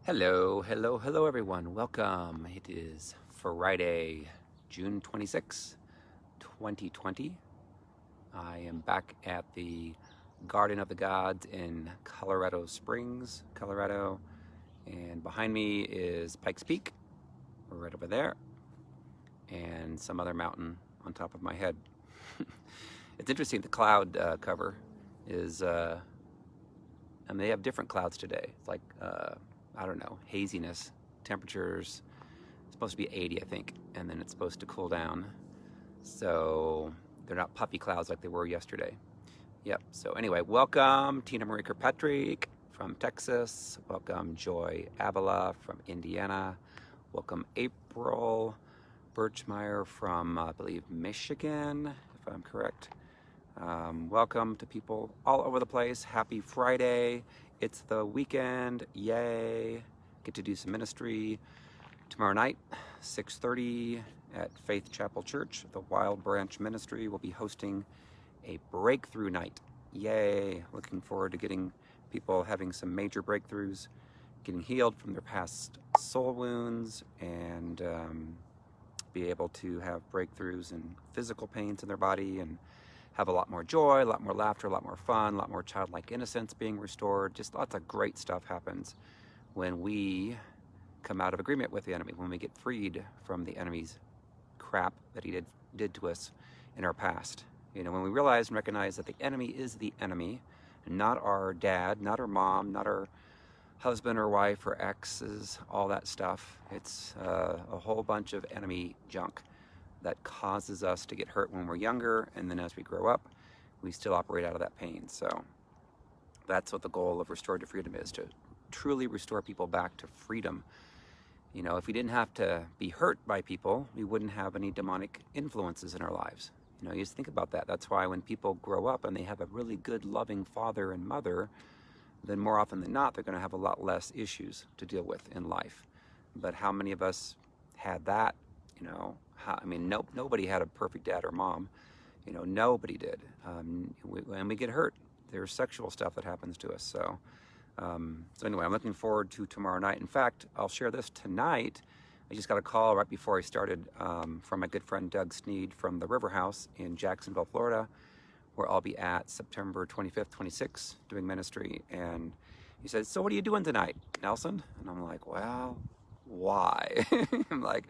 Hello everyone. Welcome. It is Friday, June 26, 2020. I am back at the Garden of the Gods in Colorado Springs, Colorado. And behind me is Pikes Peak, right over there, and some other mountain on top of my head. It's interesting, the cloud cover is, and they have different clouds today. It's like, I don't know, haziness, temperatures supposed to be 80, I think, and then it's supposed to cool down. So they're not puffy clouds like they were yesterday. Yep. So anyway, welcome Tina Marie Kirkpatrick from Texas. Welcome Joy Avila from Indiana. Welcome April Birchmeyer from, I believe, Michigan, if I'm correct. Welcome to people all over the place. Happy Friday. It's the weekend. Yay. Get to do some ministry tomorrow night, 6:30 at Faith Chapel Church. The Wild Branch Ministry will be hosting a breakthrough night. Yay. Looking forward to getting people having some major breakthroughs, getting healed from their past soul wounds, and be able to have breakthroughs in physical pains in their body and have a lot more joy, a lot more laughter, a lot more fun, a lot more childlike innocence being restored. Just lots of great stuff happens when we come out of agreement with the enemy, when we get freed from the enemy's crap that he did to us in our past. You know, when we realize and recognize that the enemy is the enemy, not our dad, not our mom, not our husband or wife or exes, all that stuff. It's a whole bunch of enemy junk that causes us to get hurt when we're younger, and then as we grow up, we still operate out of that pain. So that's what the goal of Restored to Freedom is, to truly restore people back to freedom. You know, if we didn't have to be hurt by people, we wouldn't have any demonic influences in our lives. You know, you just think about that. That's why when people grow up and they have a really good, loving father and mother, then more often than not, they're going to have a lot less issues to deal with in life. But how many of us had that? You know, nobody had a perfect dad or mom. You know, nobody did. When we get hurt, there's sexual stuff that happens to us. So anyway, I'm looking forward to tomorrow night. In fact, I'll share this tonight. I just got a call right before I started from my good friend Doug Sneed from the River House in Jacksonville, Florida, where I'll be at September 25th, 26th, doing ministry. And he said, "So what are you doing tonight, Nelson?" And I'm like, "Well, why?" I'm like,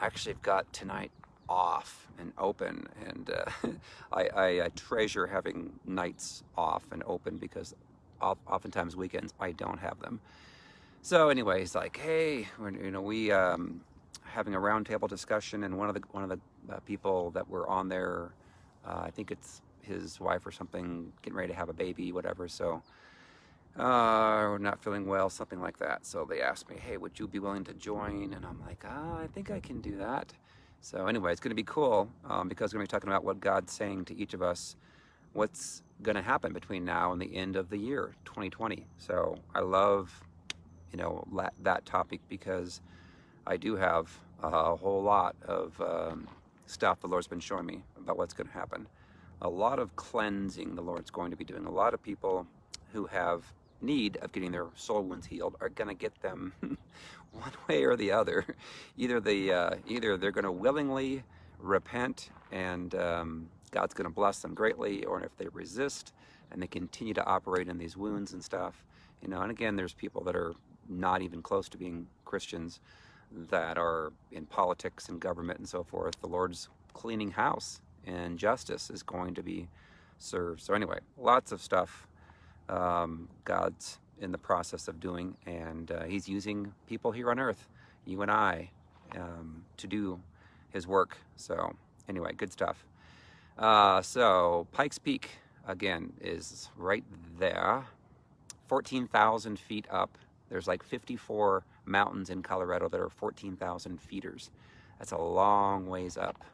actually, I've got tonight off and open, and I treasure having nights off and open because oftentimes weekends I don't have them. So anyway, he's like, "Hey, we having a roundtable discussion, and one of the people that were on there, I think it's his wife or something, getting ready to have a baby, whatever. So." Or not feeling well, something like that. So they asked me, "Hey, would you be willing to join?" And I'm like, I think I can do that. So anyway, it's going to be cool because we're going to be talking about what God's saying to each of us, what's going to happen between now and the end of the year, 2020. So I love, that topic because I do have a whole lot of stuff the Lord's been showing me about what's going to happen. A lot of cleansing the Lord's going to be doing. A lot of people who have need of getting their soul wounds healed are going to get them one way or the other. Either they're going to willingly repent and God's going to bless them greatly, or if they resist and they continue to operate in these wounds and stuff, and again, there's people that are not even close to being Christians that are in politics and government and so forth. The Lord's cleaning house and justice is going to be served. So anyway, lots of stuff God's in the process of doing, and he's using people here on earth, you and I, to do his work. So anyway, good stuff. So Pikes Peak, again, is right there, 14,000 feet up. There's like 54 mountains in Colorado that are 14,000 feeters. That's a long ways up.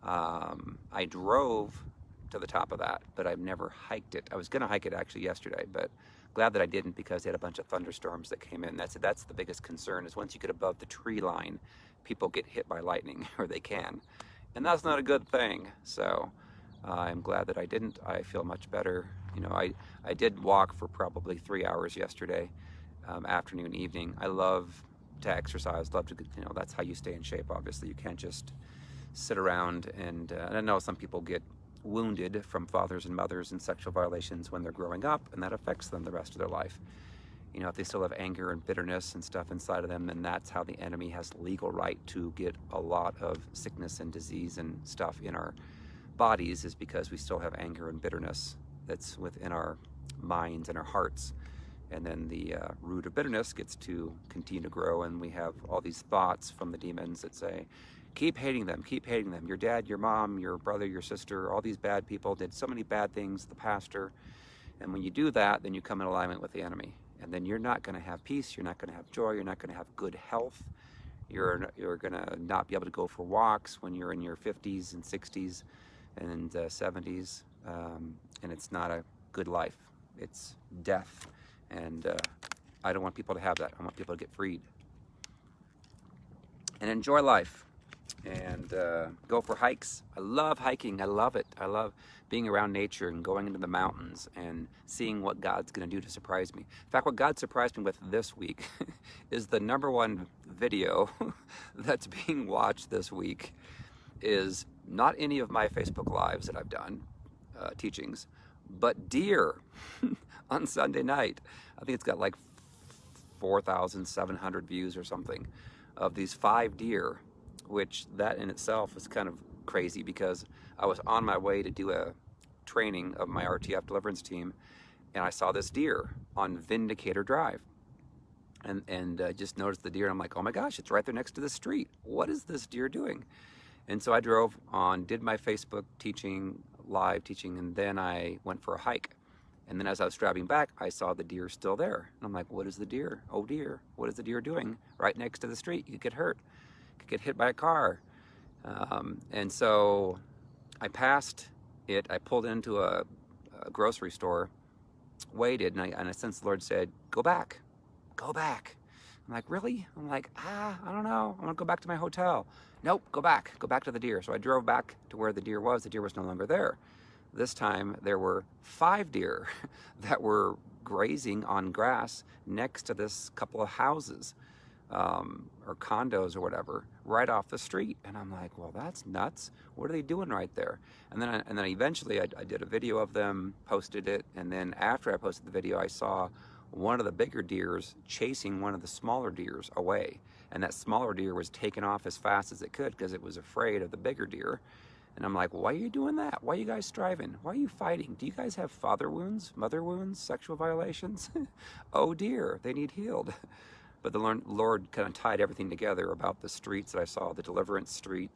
I drove to the top of that, but I've never hiked it. I was going to hike it actually yesterday, but glad that I didn't because they had a bunch of thunderstorms that came in. That's the biggest concern, is once you get above the tree line, people get hit by lightning, or they can. And that's not a good thing. So I'm glad that I didn't. I feel much better. I did walk for probably 3 hours yesterday, afternoon, evening. I love to exercise, love to, that's how you stay in shape. Obviously, you can't just sit around and I know some people get wounded from fathers and mothers in sexual violations when they're growing up, and that affects them the rest of their life. If they still have anger and bitterness and stuff inside of them, then that's how the enemy has legal right to get a lot of sickness and disease and stuff in our bodies, is because we still have anger and bitterness that's within our minds and our hearts. And then the root of bitterness gets to continue to grow, and we have all these thoughts from the demons that say, keep hating them, keep hating them. Your dad, your mom, your brother, your sister, all these bad people did so many bad things, the pastor. And when you do that, then you come in alignment with the enemy. And then you're not going to have peace, you're not going to have joy, you're not going to have good health. You're going to not be able to go for walks when you're in your 50s and 60s and 70s. And it's not a good life. It's death. And I don't want people to have that. I want people to get freed and enjoy life, and go for hikes. I love hiking. I love it. I love being around nature and going into the mountains and seeing what God's going to do to surprise me. In fact, what God surprised me with this week is the #1 video that's being watched this week is not any of my Facebook Lives that I've done, teachings, but deer on Sunday night. I think it's got like 4,700 views or something of these 5 deer, which that in itself is kind of crazy, because I was on my way to do a training of my RTF deliverance team, and I saw this deer on Vindicator Drive, and just noticed the deer, and I'm like, oh my gosh, it's right there next to the street. What is this deer doing? And so I drove on, did my Facebook live teaching, and then I went for a hike. And then as I was driving back, I saw the deer still there. And I'm like, what is the deer? Oh dear, what is the deer doing right next to the street? You could get hurt, you could get hit by a car. And so I passed it, I pulled into a grocery store, waited, and I sensed the Lord said, go back, go back. I'm like, really? I'm like, I don't know, I want to go back to my hotel. Nope, go back to the deer. So I drove back to where the deer was. The deer was no longer there. This time there were 5 deer that were grazing on grass next to this couple of houses, or condos or whatever, right off the street. And I'm like, well, that's nuts. What are they doing right there? And then eventually I did a video of them, posted it, and then after I posted the video, I saw one of the bigger deers chasing one of the smaller deers away. And that smaller deer was taking off as fast as it could because it was afraid of the bigger deer. And I'm like, why are you doing that? Why are you guys striving? Why are you fighting? Do you guys have father wounds, mother wounds, sexual violations? Oh dear, they need healed. But the Lord kind of tied everything together about the streets that I saw, the Deliverance Street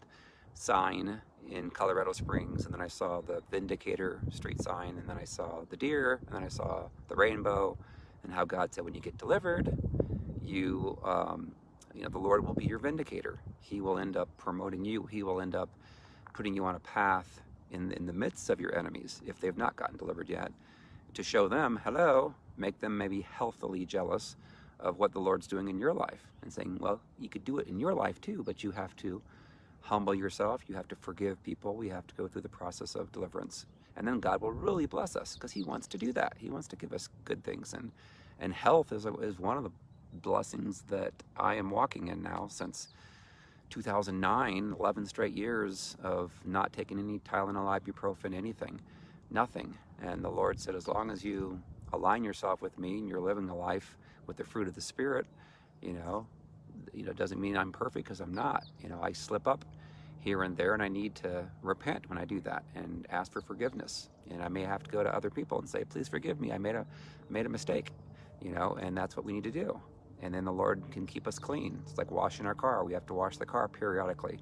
sign in Colorado Springs, and then I saw the Vindicator Street sign, and then I saw the deer, and then I saw the rainbow, and how God said when you get delivered, the Lord will be your vindicator. He will end up promoting you. He will end up putting you on a path in the midst of your enemies, if they've not gotten delivered yet, to show them, hello, make them maybe healthily jealous of what the Lord's doing in your life, and saying, well, you could do it in your life too, but you have to humble yourself, you have to forgive people, we have to go through the process of deliverance. And then God will really bless us, because He wants to do that. He wants to give us good things, and health is one of the blessings that I am walking in now since 2009, 11 straight years of not taking any Tylenol, ibuprofen, anything, nothing. And the Lord said, as long as you align yourself with me and you're living a life with the fruit of the Spirit, doesn't mean I'm perfect, because I'm not. I slip up here and there, and I need to repent when I do that and ask for forgiveness. And I may have to go to other people and say, please forgive me, I made a mistake, and that's what we need to do. And then the Lord can keep us clean. It's like washing our car. We have to wash the car periodically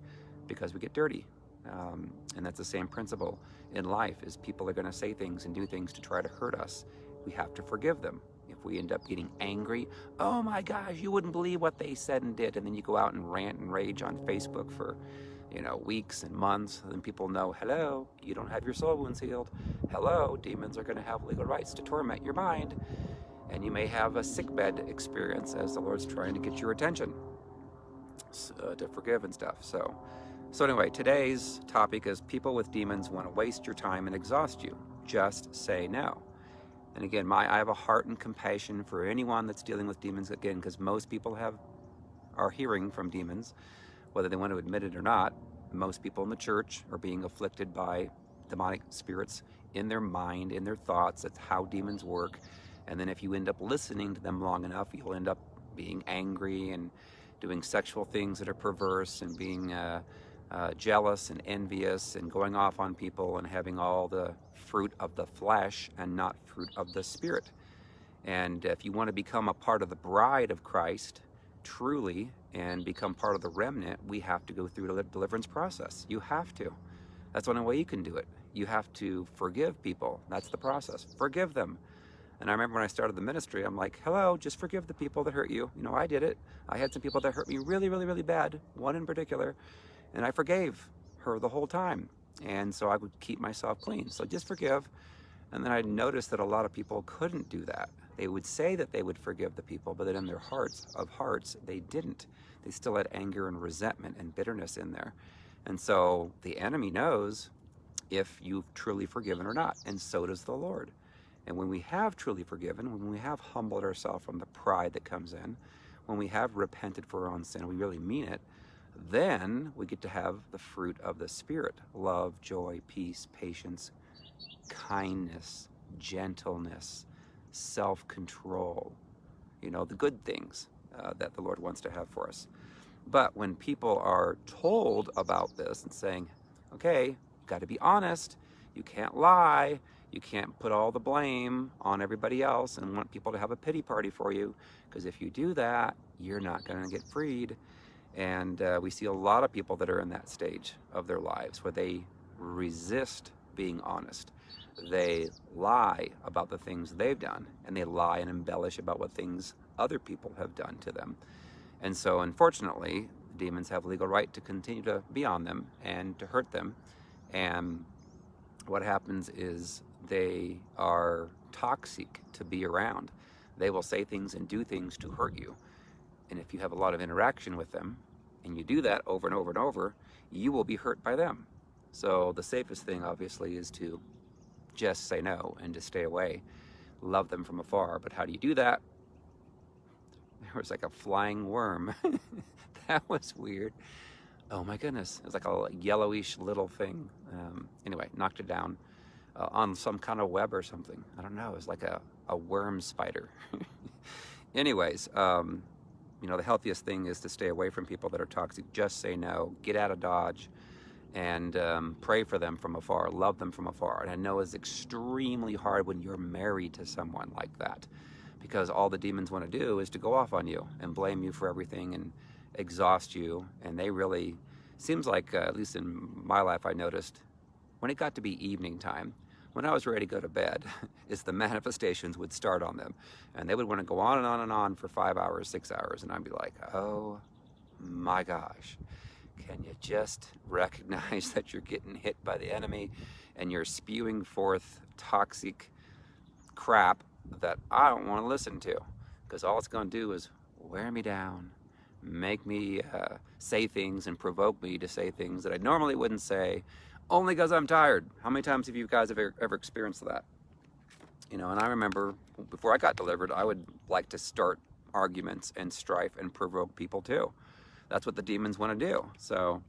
because we get dirty. And that's the same principle in life, is people are going to say things and do things to try to hurt us. We have to forgive them. If we end up getting angry, oh my gosh, you wouldn't believe what they said and did, and then you go out and rant and rage on Facebook for weeks and months, then people know, hello, you don't have your soul wounds healed. Hello, demons are going to have legal rights to torment your mind. And you may have a sickbed experience as the Lord's trying to get your attention to forgive and stuff. So anyway, today's topic is people with demons want to waste your time and exhaust you. Just say no. And again, I have a heart and compassion for anyone that's dealing with demons, again, because most people are hearing from demons, whether they want to admit it or not. Most people in the church are being afflicted by demonic spirits in their mind, in their thoughts. That's how demons work. And then if you end up listening to them long enough, you'll end up being angry and doing sexual things that are perverse, and being jealous and envious and going off on people and having all the fruit of the flesh and not fruit of the spirit. And if you want to become a part of the bride of Christ truly and become part of the remnant, we have to go through the deliverance process. You have to. That's the only way you can do it. You have to forgive people. That's the process. Forgive them. And I remember when I started the ministry, I'm like, hello, just forgive the people that hurt you. You know, I did it. I had some people that hurt me really, really, really bad, one in particular, and I forgave her the whole time. And so I would keep myself clean. So just forgive. And then I noticed that a lot of people couldn't do that. They would say that they would forgive the people, but then in their hearts of hearts, they didn't. They still had anger and resentment and bitterness in there. And so the enemy knows if you've truly forgiven or not, and so does the Lord. And when we have truly forgiven, when we have humbled ourselves from the pride that comes in, when we have repented for our own sin, we really mean it, then we get to have the fruit of the Spirit: love, joy, peace, patience, kindness, gentleness, self-control, you know, the good things that the Lord wants to have for us. But when people are told about this and saying, okay, you've got to be honest, you can't lie, you can't put all the blame on everybody else and want people to have a pity party for you, because if you do that, you're not going to get freed. And we see a lot of people that are in that stage of their lives where they resist being honest. They lie about the things they've done, and they lie and embellish about what things other people have done to them. And so, unfortunately, demons have legal right to continue to be on them and to hurt them. And what happens is they are toxic to be around. They will say things and do things to hurt you. And if you have a lot of interaction with them, and you do that over and over and over, you will be hurt by them. So the safest thing, obviously, is to just say no and to stay away. Love them from afar. But how do you do that? There was like a flying worm. That was weird. Oh my goodness. It was like a yellowish little thing. Anyway, knocked it down on some kind of web or something. I don't know. It was like a worm spider. Anyways, you know, the healthiest thing is to stay away from people that are toxic. Just say no. Get out of Dodge. And pray for them from afar, love them from afar. And I know it's extremely hard when you're married to someone like that, because all the demons want to do is to go off on you and blame you for everything and exhaust you. And they really, seems like, at least in my life, I noticed when it got to be evening time, when I was ready to go to bed, is the manifestations would start on them. And they would want to go on and on and on for 5 hours, 6 hours. And I'd be like, oh my gosh. Can you just recognize that you're getting hit by the enemy and you're spewing forth toxic crap that I don't want to listen to? Because all it's going to do is wear me down, make me say things and provoke me to say things that I normally wouldn't say, only because I'm tired. How many times have you guys ever experienced that? You know, and I remember before I got delivered, I would like to start arguments and strife and provoke people too. That's what the demons want to do. So,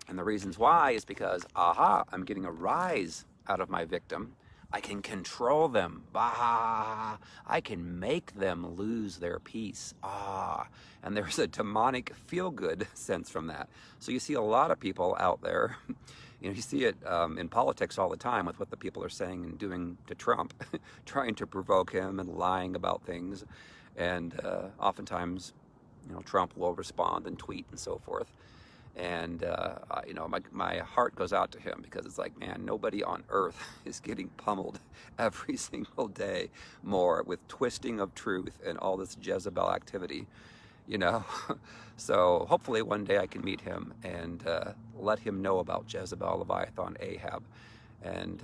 and the reasons why is because, aha, I'm getting a rise out of my victim. I can control them. Bah, I can make them lose their peace. Ah, and there's a demonic feel-good sense from that. So you see a lot of people out there, you know, you see it in politics all the time with what the people are saying and doing to Trump, trying to provoke him and lying about things. And oftentimes, you know, Trump will respond and tweet and so forth. And, you know, my heart goes out to him, because it's like, man, nobody on earth is getting pummeled every single day more with twisting of truth and all this Jezebel activity, you know. So hopefully one day I can meet him and let him know about Jezebel, Leviathan, Ahab, and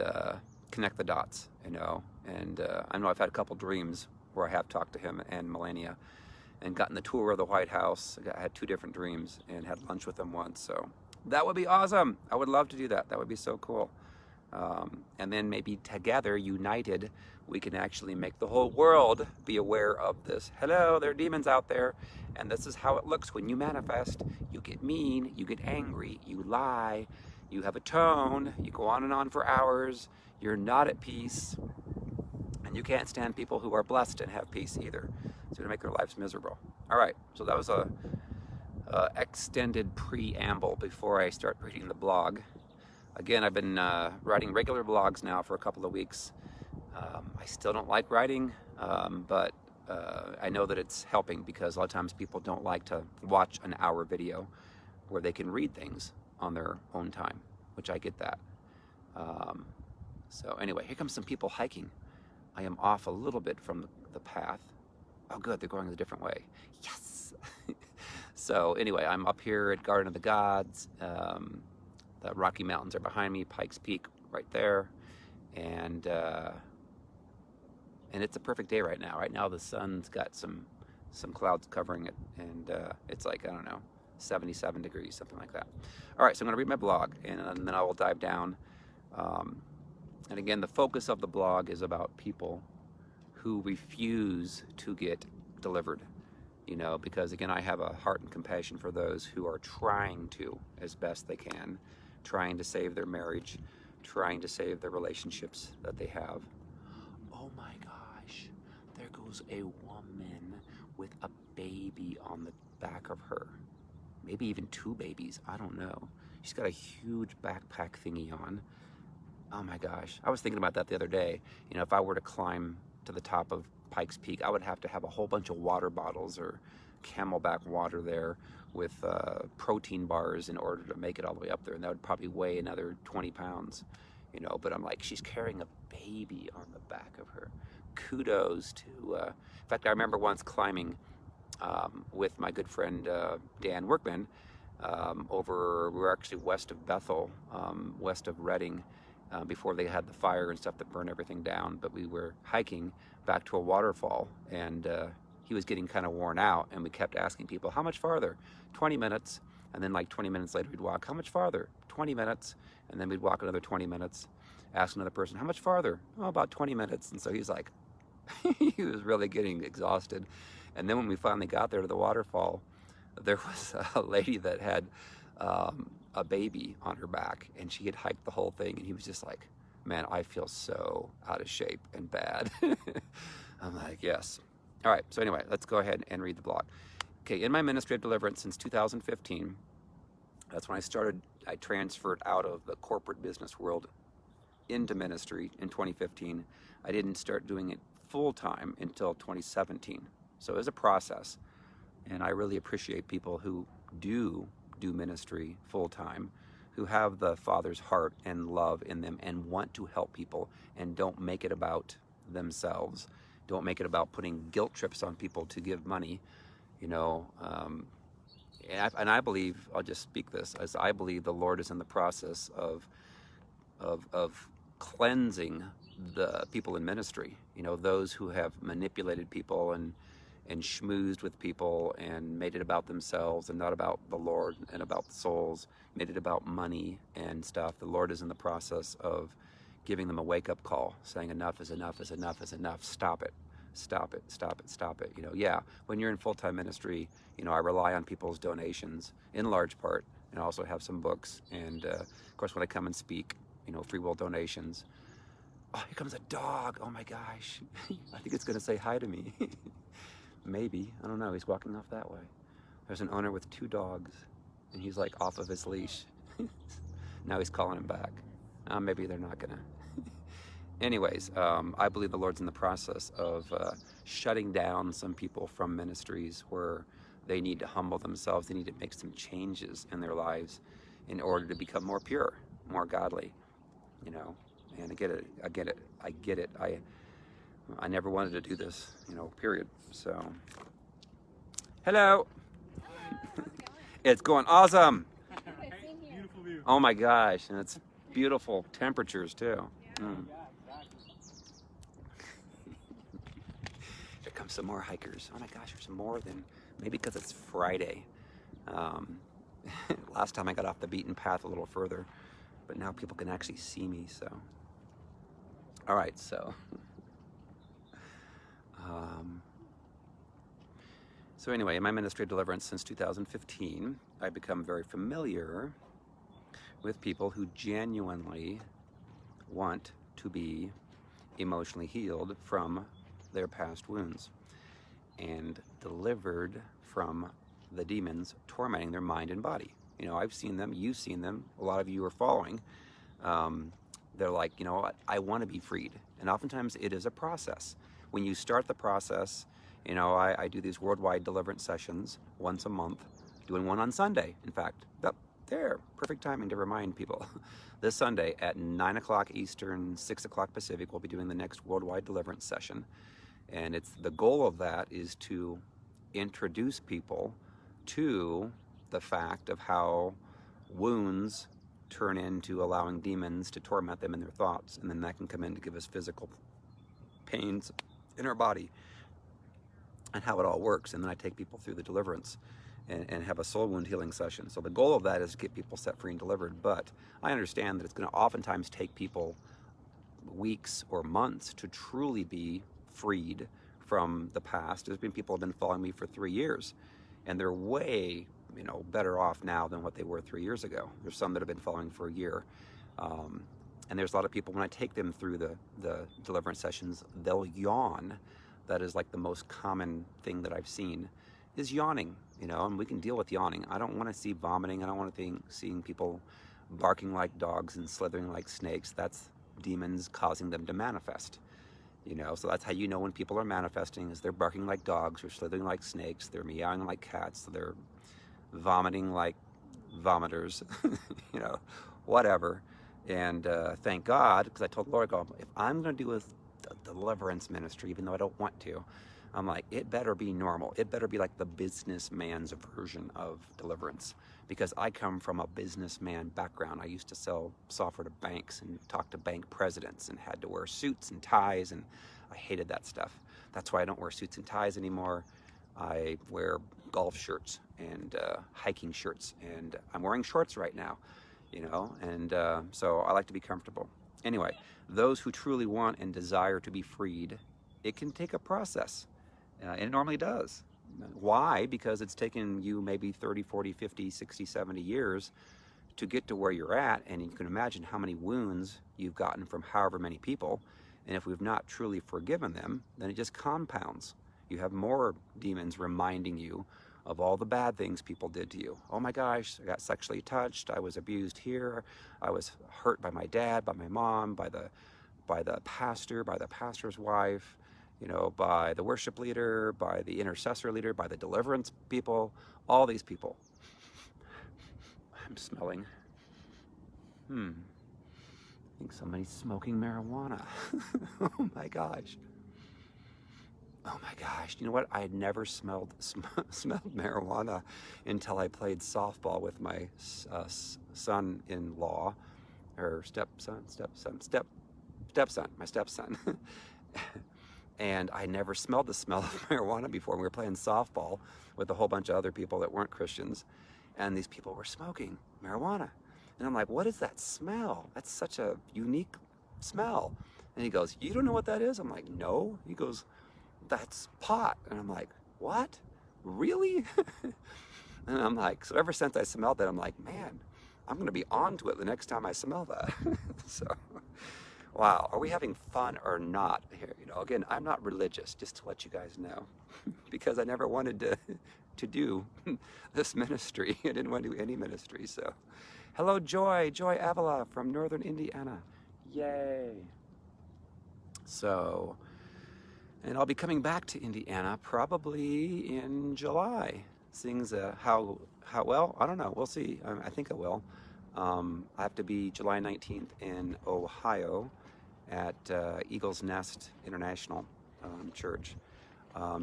connect the dots, you know. And I know I've had a couple dreams where I have talked to him and Melania, and gotten the tour of the White House. I had 2 different dreams and had lunch with them once. So that would be awesome. I would love to do that. That would be so cool. And then maybe together, united, we can actually make the whole world be aware of this. Hello, there are demons out there, and this is how it looks when you manifest. You get mean, you get angry, you lie, you have a tone, you go on and on for hours, you're not at peace, and you can't stand people who are blessed and have peace either. It's going to make their lives miserable. All right, so that was a extended preamble before I start reading the blog. Again, I've been writing regular blogs now for a couple of weeks. I still don't like writing, but I know that it's helping because a lot of times people don't like to watch an hour video where they can read things on their own time, which I get that. So anyway, here comes some people hiking. I am off a little bit from the path. Oh good, they're going a different way. Yes! So anyway, I'm up here at Garden of the Gods. The Rocky Mountains are behind me, Pikes Peak right there. And it's a perfect day right now. Right now the sun's got some clouds covering it, and it's like, I don't know, 77 degrees, something like that. All right, so I'm gonna read my blog, and then I will dive down. And again, the focus of the blog is about people who refuse to get delivered, you know, because again, I have a heart and compassion for those who are trying to, as best they can, trying to save their marriage, trying to save the relationships that they have. Oh my gosh, there goes a woman with a baby on the back of her. Maybe even two babies, I don't know. She's got a huge backpack thingy on. Oh my gosh, I was thinking about that the other day. You know, if I were to climb to the top of Pikes Peak, I would have to have a whole bunch of water bottles or Camelback water there with protein bars in order to make it all the way up there, and that would probably weigh another 20 pounds, you know. But I'm like, she's carrying a baby on the back of her. Kudos to, in fact, I remember once climbing with my good friend Dan Workman over, we were actually west of Bethel, west of Redding, before they had the fire and stuff that burned everything down. But we were hiking back to a waterfall, and he was getting kind of worn out, and we kept asking people, how much farther? 20 minutes. And then like 20 minutes later we'd walk, how much farther? 20 minutes. And then we'd walk another 20 minutes, ask another person, how much farther? Oh, about 20 minutes. And so he's like, he was really getting exhausted. And then when we finally got there to the waterfall, there was a lady that had a baby on her back, and she had hiked the whole thing, and he was just like, man, I feel so out of shape and bad. I'm like, yes. All right, so anyway, let's go ahead and read the blog. Okay, in my ministry of deliverance since 2015, that's when I started. I transferred out of the corporate business world into ministry in 2015. I didn't start doing it full time until 2017. So it was a process, and I really appreciate people who do ministry full time, who have the Father's heart and love in them and want to help people and don't make it about themselves. Don't make it about putting guilt trips on people to give money, you know. And I believe, I'll just speak this, as I believe the Lord is in the process of cleansing the people in ministry, you know, those who have manipulated people and schmoozed with people and made it about themselves and not about the Lord and about the souls, made it about money and stuff. The Lord is in the process of giving them a wake-up call, saying enough is enough is enough is enough. Stop it. Stop it, stop it, stop it. You know, yeah, when you're in full-time ministry, you know, I rely on people's donations in large part, and I also have some books. And of course, when I come and speak, you know, free will donations. Oh, here comes a dog. Oh my gosh. I think it's gonna say hi to me. Maybe, I don't know, he's walking off that way. There's an owner with 2 dogs, and he's like off of his leash. Now he's calling him back. Maybe they're not gonna. Anyways, I believe the Lord's in the process of shutting down some people from ministries where they need to humble themselves. They need to make some changes in their lives in order to become more pure, more godly, you know. And I get it. I never wanted to do this, you know, period. So, hello. It's going awesome. Beautiful view. Oh my gosh, and it's beautiful temperatures too. Mm. Here comes some more hikers. Oh my gosh, there's more than, maybe because it's Friday. Last time I got off the beaten path a little further, but now people can actually see me, so. All right, so. So anyway, in my ministry of deliverance since 2015, I've become very familiar with people who genuinely want to be emotionally healed from their past wounds and delivered from the demons tormenting their mind and body. You know, I've seen them, you've seen them, a lot of you are following. They're like, you know what, I want to be freed. And oftentimes it is a process. When you start the process, you know, I do these worldwide deliverance sessions once a month, doing one on Sunday, in fact. There, perfect timing to remind people. This Sunday at 9 o'clock Eastern, 6 o'clock Pacific, we'll be doing the next worldwide deliverance session. And the goal of that is to introduce people to the fact of how wounds turn into allowing demons to torment them in their thoughts, and then that can come in to give us physical pains in our body, and how it all works. And then I take people through the deliverance and have a soul wound healing session. So the goal of that is to get people set free and delivered, but I understand that it's going to oftentimes take people weeks or months to truly be freed from the past. There's been people who have been following me for 3 years, and they're way, you know, better off now than what they were 3 years ago. There's some that have been following for a year. And there's a lot of people, when I take them through the deliverance sessions, they'll yawn. That is like the most common thing that I've seen, is yawning, you know, and we can deal with yawning. I don't want to see vomiting. I don't want to seeing people barking like dogs and slithering like snakes. That's demons causing them to manifest, you know. So that's how you know when people are manifesting, is they're barking like dogs, or slithering like snakes, they're meowing like cats, so they're vomiting like vomiters, you know, whatever. And thank God, because I told the Lord, if I'm going to do a deliverance ministry, even though I don't want to, I'm like, it better be normal. It better be like the businessman's version of deliverance, because I come from a businessman background. I used to sell software to banks and talk to bank presidents and had to wear suits and ties, and I hated that stuff. That's why I don't wear suits and ties anymore. I wear golf shirts and hiking shirts, and I'm wearing shorts right now, you know, and so I like to be comfortable. Anyway, those who truly want and desire to be freed, it can take a process. And it normally does. Why? Because it's taken you maybe 30, 40, 50, 60, 70 years to get to where you're at. And you can imagine how many wounds you've gotten from however many people. And if we've not truly forgiven them, then it just compounds. You have more demons reminding you of all the bad things people did to you. Oh my gosh, I got sexually touched. I was abused here. I was hurt by my dad, by my mom, by the pastor, by the pastor's wife, you know, by the worship leader, by the intercessor leader, by the deliverance people, all these people. I'm smelling. I think somebody's smoking marijuana. Oh my gosh. Oh my gosh. You know what? I had never smelled marijuana until I played softball with my son-in-law, or stepson, my stepson. And I never smelled the smell of marijuana before. We were playing softball with a whole bunch of other people that weren't Christians, and these people were smoking marijuana. And I'm like, what is that smell? That's such a unique smell. And he goes, you don't know what that is? I'm like, no. He goes, that's pot. And I'm like, what? Really? And I'm like, so ever since I smelled that, I'm like, man, I'm going to be on to it the next time I smell that. So, wow, are we having fun or not here? You know, again, I'm not religious, just to let you guys know, because I never wanted to do this ministry. I didn't want to do any ministry. So, hello, Joy Avila from Northern Indiana. Yay. So, and I'll be coming back to Indiana probably in July. Seeing how well, I don't know, we'll see. I think I will. I have to be July 19th in Ohio at Eagle's Nest International Church.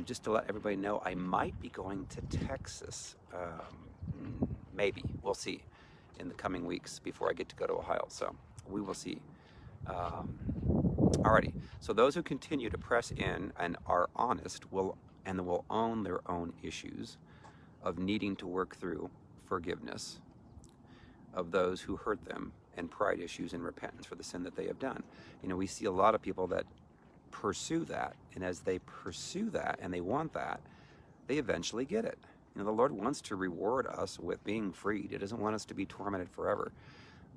Just to let everybody know, I might be going to Texas. Maybe, we'll see, in the coming weeks before I get to go to Ohio. So we will see. Alrighty, so those who continue to press in and are honest will own their own issues of needing to work through forgiveness of those who hurt them and pride issues and repentance for the sin that they have done. You know, we see a lot of people that pursue that, and as they pursue that and they want that, they eventually get it. You know, the Lord wants to reward us with being freed. He doesn't want us to be tormented forever,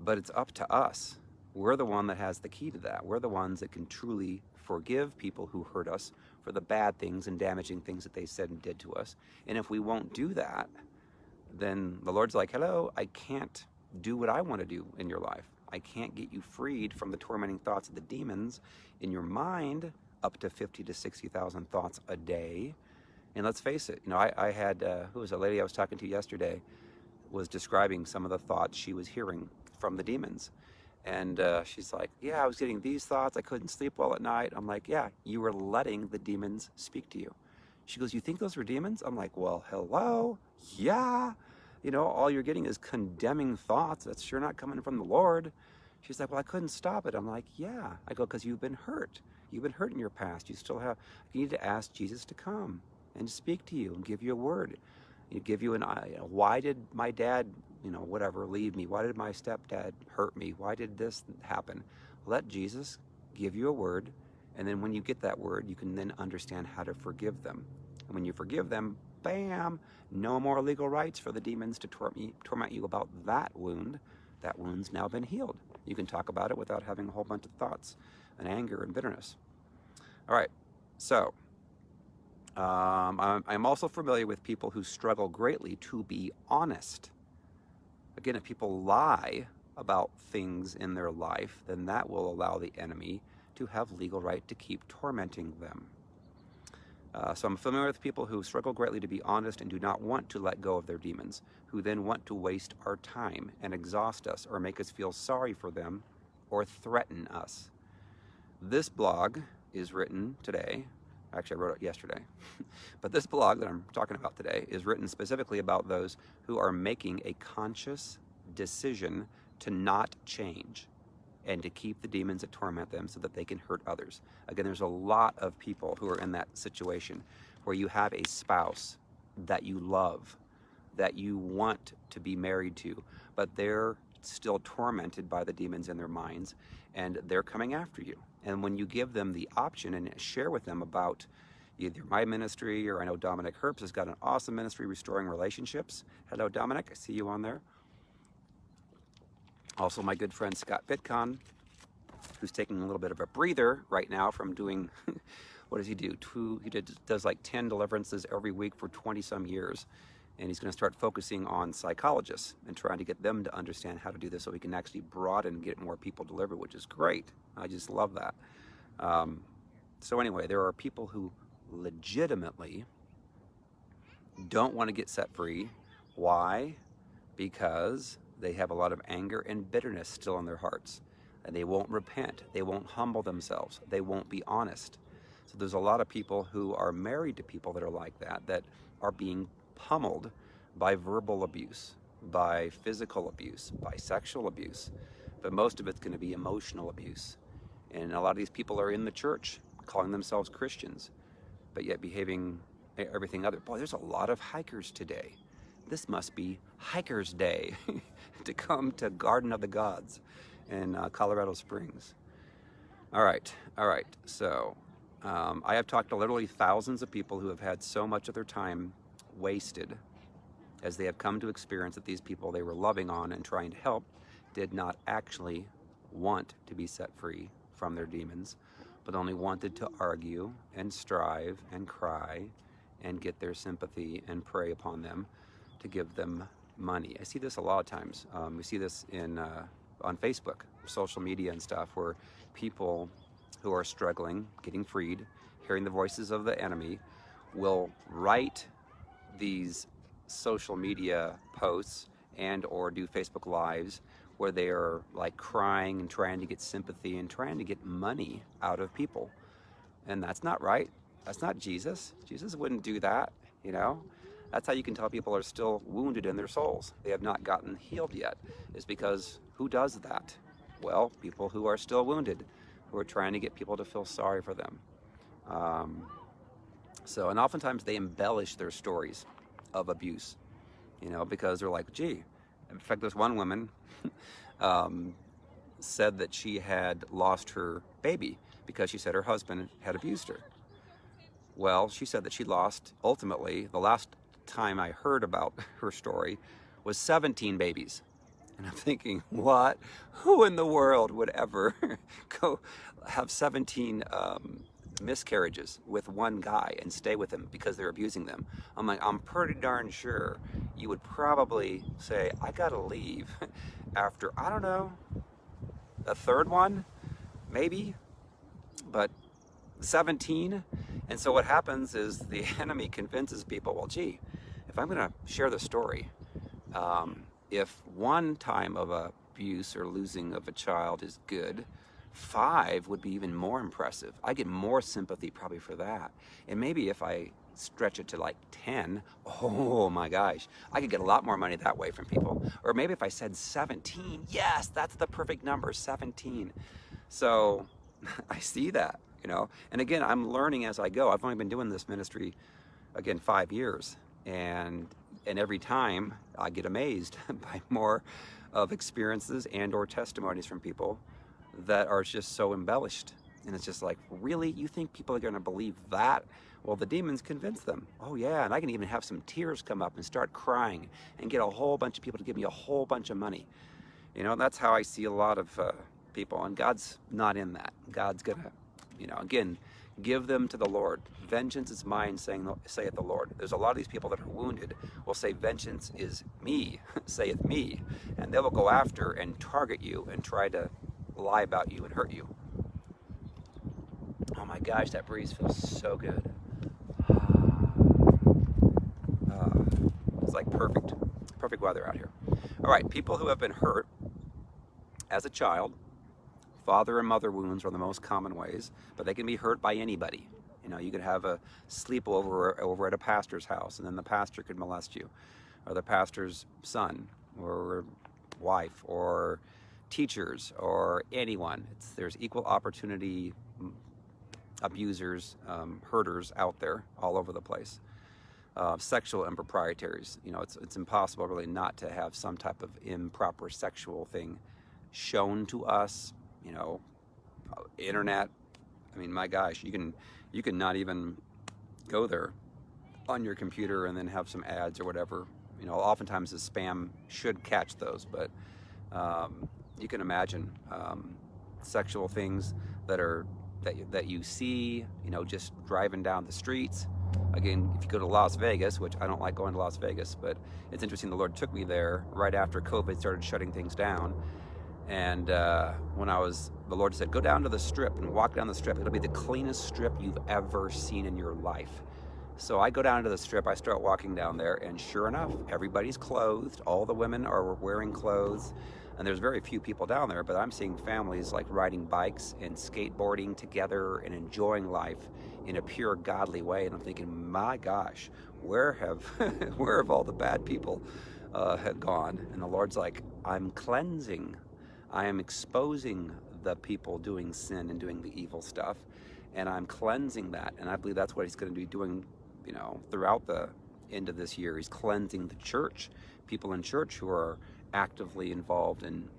but it's up to us. We're the one that has the key to that. We're the ones that can truly forgive people who hurt us for the bad things and damaging things that they said and did to us. And if we won't do that, then the Lord's like, hello, I can't do what I want to do in your life. I can't get you freed from the tormenting thoughts of the demons in your mind, up to 50 to 60,000 thoughts a day. And let's face it, you know, I had, who was a lady I was talking to yesterday, was describing some of the thoughts she was hearing from the demons. And she's like, yeah, I was getting these thoughts. I couldn't sleep well at night. I'm like, yeah, you were letting the demons speak to you. She goes, you think those were demons? I'm like, well, hello? Yeah. You know, all you're getting is condemning thoughts. That's sure not coming from the Lord. She's like, well, I couldn't stop it. I'm like, yeah. I go, because you've been hurt. You've been hurt in your past. You still have, you need to ask Jesus to come and speak to you and give you a word. You give you why did my dad, you know, whatever, leave me? Why did my stepdad hurt me? Why did this happen? Let Jesus give you a word, and then when you get that word, you can then understand how to forgive them. And when you forgive them, bam, no more legal rights for the demons to torment you about that wound. That wound's now been healed. You can talk about it without having a whole bunch of thoughts and anger and bitterness. All right, so I'm also familiar with people who struggle greatly to be honest. Again, if people lie about things in their life, then that will allow the enemy to have legal right to keep tormenting them. So I'm familiar with people who struggle greatly to be honest and do not want to let go of their demons, who then want to waste our time and exhaust us or make us feel sorry for them or threaten us. This blog is written today. Actually, I wrote it yesterday. But this blog that I'm talking about today is written specifically about those who are making a conscious decision to not change and to keep the demons that torment them so that they can hurt others. Again, there's a lot of people who are in that situation where you have a spouse that you love, that you want to be married to, but they're still tormented by the demons in their minds, and they're coming after you. And when you give them the option and share with them about either my ministry, or I know Dominic Herbst has got an awesome ministry, Restoring Relationships. Hello, Dominic. I see you on there. Also, my good friend Scott Pitcon, who's taking a little bit of a breather right now from doing, what does he do? Does like 10 deliverances every week for 20 some years. And he's going to start focusing on psychologists and trying to get them to understand how to do this so we can actually broaden and get more people delivered, which is great. I just love that. So anyway, there are people who legitimately don't want to get set free. Why? Because they have a lot of anger and bitterness still in their hearts, and they won't repent. They won't humble themselves. They won't be honest. So there's a lot of people who are married to people that are like that, that are being pummeled by verbal abuse, by physical abuse, by sexual abuse, but most of it's going to be emotional abuse. And a lot of these people are in the church, calling themselves Christians, but yet behaving everything other. Boy, there's a lot of hikers today. This must be Hikers Day to come to Garden of the Gods in Colorado Springs. All right. So I have talked to literally thousands of people who have had so much of their time wasted as they have come to experience that these people they were loving on and trying to help did not actually want to be set free from their demons, but only wanted to argue and strive and cry and get their sympathy and prey upon them to give them money. I see this a lot of times. We see this on Facebook, social media and stuff, where people who are struggling, getting freed, hearing the voices of the enemy, will write these social media posts and or do Facebook Lives where they are like crying and trying to get sympathy and trying to get money out of people. And that's not right. That's not Jesus. Jesus wouldn't do that, you know? That's how you can tell people are still wounded in their souls. They have not gotten healed yet, is because who does that? Well, people who are still wounded, who are trying to get people to feel sorry for them. And oftentimes they embellish their stories of abuse, you know, because they're like, gee, in fact, there's one woman, said that she had lost her baby because she said her husband had abused her. Well, she said that she lost, ultimately, the last time I heard about her story was 17 babies. And I'm thinking, what? Who in the world would ever go have 17 miscarriages with one guy and stay with him because they're abusing them? I'm like, I'm pretty darn sure you would probably say, I gotta leave after, I don't know, a third one, maybe, but 17. And so what happens is the enemy convinces people, well, gee, if I'm gonna share the story, if one time of abuse or losing of a child is good, 5 would be even more impressive. I get more sympathy probably for that. And maybe if I stretch it to like 10, oh my gosh, I could get a lot more money that way from people. Or maybe if I said 17, yes, that's the perfect number, 17. So I see that, you know. And again, I'm learning as I go. I've only been doing this ministry, again, 5 years. And every time I get amazed by more of experiences and or testimonies from people that are just so embellished. And it's just like, really? You think people are going to believe that? Well, the demons convince them. Oh yeah, and I can even have some tears come up and start crying and get a whole bunch of people to give me a whole bunch of money. You know, that's how I see a lot of people, and God's not in that. God's gonna, you know, again, give them to the Lord. Vengeance is mine, saith the Lord. There's a lot of these people that are wounded will say, vengeance is me, saith me. And they will go after and target you and try to lie about you and hurt you. Oh my gosh, that breeze feels so good. It's like perfect weather out here. All right, people who have been hurt as a child, father and mother wounds are the most common ways, but they can be hurt by anybody. You know, you could have a sleepover over at a pastor's house, and then the pastor could molest you, or the pastor's son, or wife, or teachers, or anyone. There's equal opportunity abusers, hurters out there all over the place. Sexual improprieties. You know, it's impossible really not to have some type of improper sexual thing shown to us. You know, internet. I mean, my gosh, you can not even go there on your computer and then have some ads or whatever. You know, oftentimes the spam should catch those, but you can imagine sexual things that you see. You know, just driving down the streets. Again, if you go to Las Vegas, which I don't like going to Las Vegas, but it's interesting, the Lord took me there right after COVID started shutting things down. And when the Lord said, go down to the strip and walk down the strip. It'll be the cleanest strip you've ever seen in your life. So I go down to the strip, I start walking down there, and sure enough, everybody's clothed. All the women are wearing clothes, and there's very few people down there, but I'm seeing families like riding bikes and skateboarding together and enjoying life in a pure godly way. And I'm thinking, my gosh, where have all the bad people had gone? And the Lord's like, I'm cleansing. I am exposing the people doing sin and doing the evil stuff, and I'm cleansing that. And I believe that's what he's going to be doing, you know, throughout the end of this year. He's cleansing the church, people in church who are actively involved in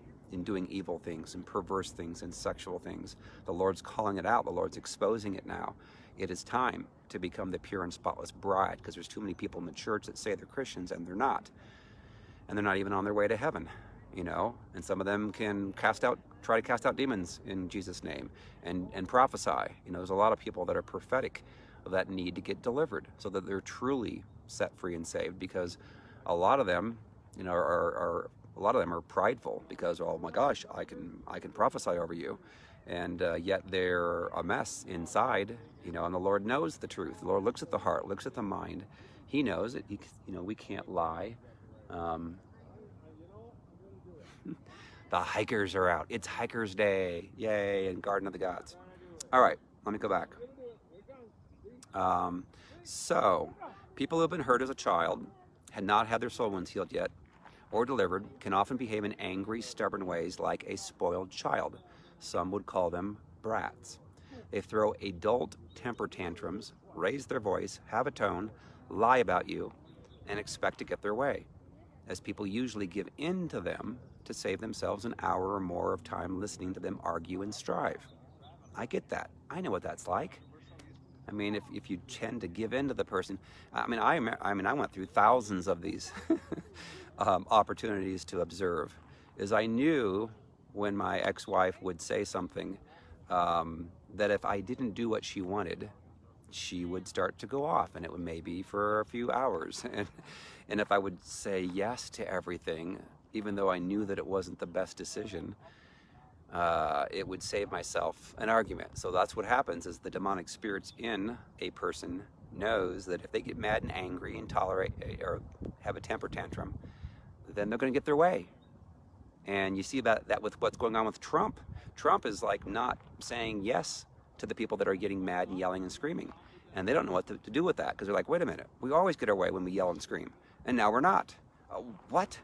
doing evil things and perverse things and sexual things. The Lord's calling it out. The Lord's exposing it now. It is time to become the pure and spotless bride, because there's too many people in the church that say they're Christians and they're not. And they're not even on their way to heaven, you know. And some of them can try to cast out demons in Jesus' name and prophesy. You know, there's a lot of people that are prophetic that need to get delivered so that they're truly set free and saved, because a lot of them, you know, are prideful because, oh my gosh, I can prophesy over you, and yet they're a mess inside, you know. And the Lord knows the truth. The Lord looks at the heart, looks at the mind. He knows it. You know, we can't lie. The hikers are out. It's Hikers Day, yay! In Garden of the Gods. All right, let me go back. So, people who have been hurt as a child, had not had their soul wounds healed yet, or delivered, can often behave in angry, stubborn ways like a spoiled child. Some would call them brats. They throw adult temper tantrums, raise their voice, have a tone, lie about you, and expect to get their way. As people usually give in to them, to save themselves an hour or more of time listening to them argue and strive. I get that. I know what that's like. I mean, if you tend to give in to the person, I went through thousands of these opportunities to observe, is I knew when my ex-wife would say something that if I didn't do what she wanted, she would start to go off, and it would maybe for a few hours. And if I would say yes to everything, even though I knew that it wasn't the best decision, it would save myself an argument. So that's what happens is the demonic spirits in a person knows that if they get mad and angry and tolerate or have a temper tantrum, then they're going to get their way. And you see that with what's going on with Trump. Trump is like not saying yes to the people that are getting mad and yelling and screaming. And they don't know what to do with that because they're like, wait a minute, we always get our way when we yell and scream. And now we're not. What?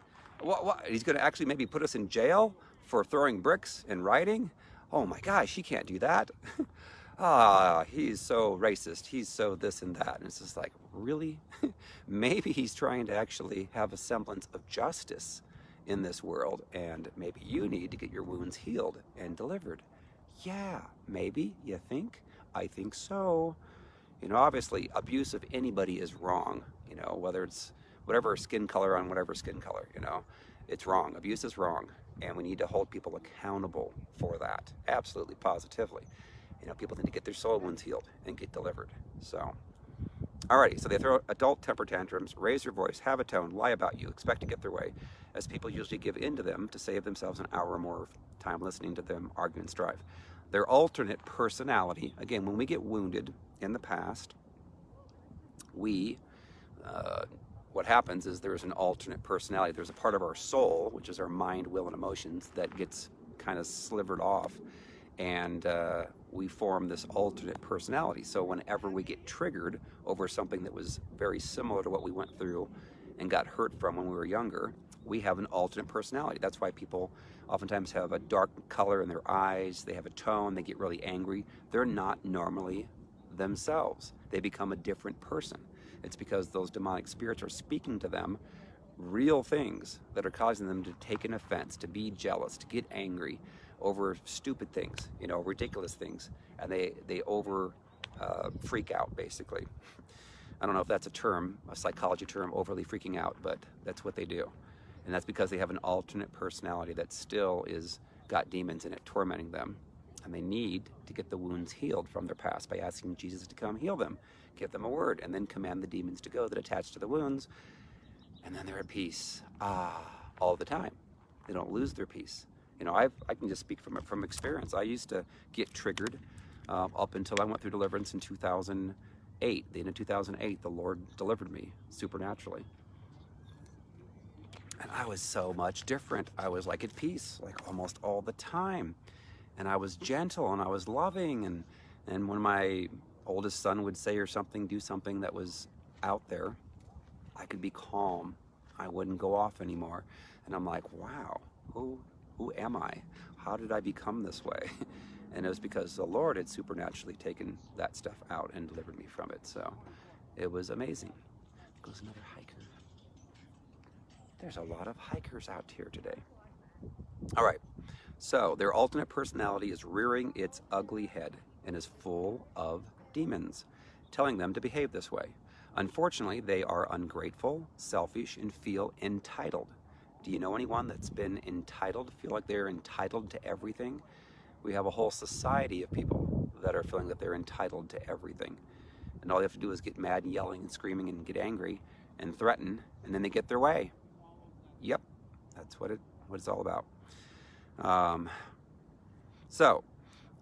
He's going to actually maybe put us in jail for throwing bricks and rioting? Oh my gosh, he can't do that. He's so racist. He's so this and that. And it's just like, really? Maybe he's trying to actually have a semblance of justice in this world, and maybe you need to get your wounds healed and delivered. Yeah, maybe, you think? I think so. You know, obviously, abuse of anybody is wrong, you know, whether it's whatever skin color on whatever skin color, you know, it's wrong. Abuse is wrong, and we need to hold people accountable for that, absolutely, positively. You know, people need to get their soul wounds healed and get delivered. So, alrighty, so they throw adult temper tantrums, raise their voice, have a tone, lie about you, expect to get their way, as people usually give in to them to save themselves an hour or more of time listening to them argue and strive. Their alternate personality, again, when we get wounded in the past, what happens is there's an alternate personality. There's a part of our soul, which is our mind, will, and emotions, that gets kind of slivered off, and we form this alternate personality. So whenever we get triggered over something that was very similar to what we went through and got hurt from when we were younger, we have an alternate personality. That's why people oftentimes have a dark color in their eyes, they have a tone, they get really angry. They're not normally themselves. They become a different person. It's because those demonic spirits are speaking to them real things that are causing them to take an offense, to be jealous, to get angry over stupid things, you know, ridiculous things, and they over freak out, basically. I don't know if that's a term, a psychology term, overly freaking out, but that's what they do. And that's because they have an alternate personality that still is got demons in it tormenting them, and they need to get the wounds healed from their past by asking Jesus to come heal them, give them a word, and then command the demons to go that attach to the wounds, and then they're at peace all the time. They don't lose their peace. You know, I can just speak from experience. I used to get triggered up until I went through deliverance in 2008. The end of 2008, the Lord delivered me supernaturally. And I was so much different. I was like at peace, like almost all the time. And I was gentle and I was loving. And when my oldest son would say or something, do something that was out there, I could be calm. I wouldn't go off anymore. And I'm like, wow, who am I? How did I become this way? And it was because the Lord had supernaturally taken that stuff out and delivered me from it. So it was amazing. There goes another hiker. There's a lot of hikers out here today. All right, so their alternate personality is rearing its ugly head and is full of demons, telling them to behave this way. Unfortunately, they are ungrateful, selfish, and feel entitled. Do you know anyone that's been entitled, feel like they're entitled to everything? We have a whole society of people that are feeling that they're entitled to everything. And all they have to do is get mad and yelling and screaming and get angry and threaten, and then they get their way. Yep, that's what it's all about. So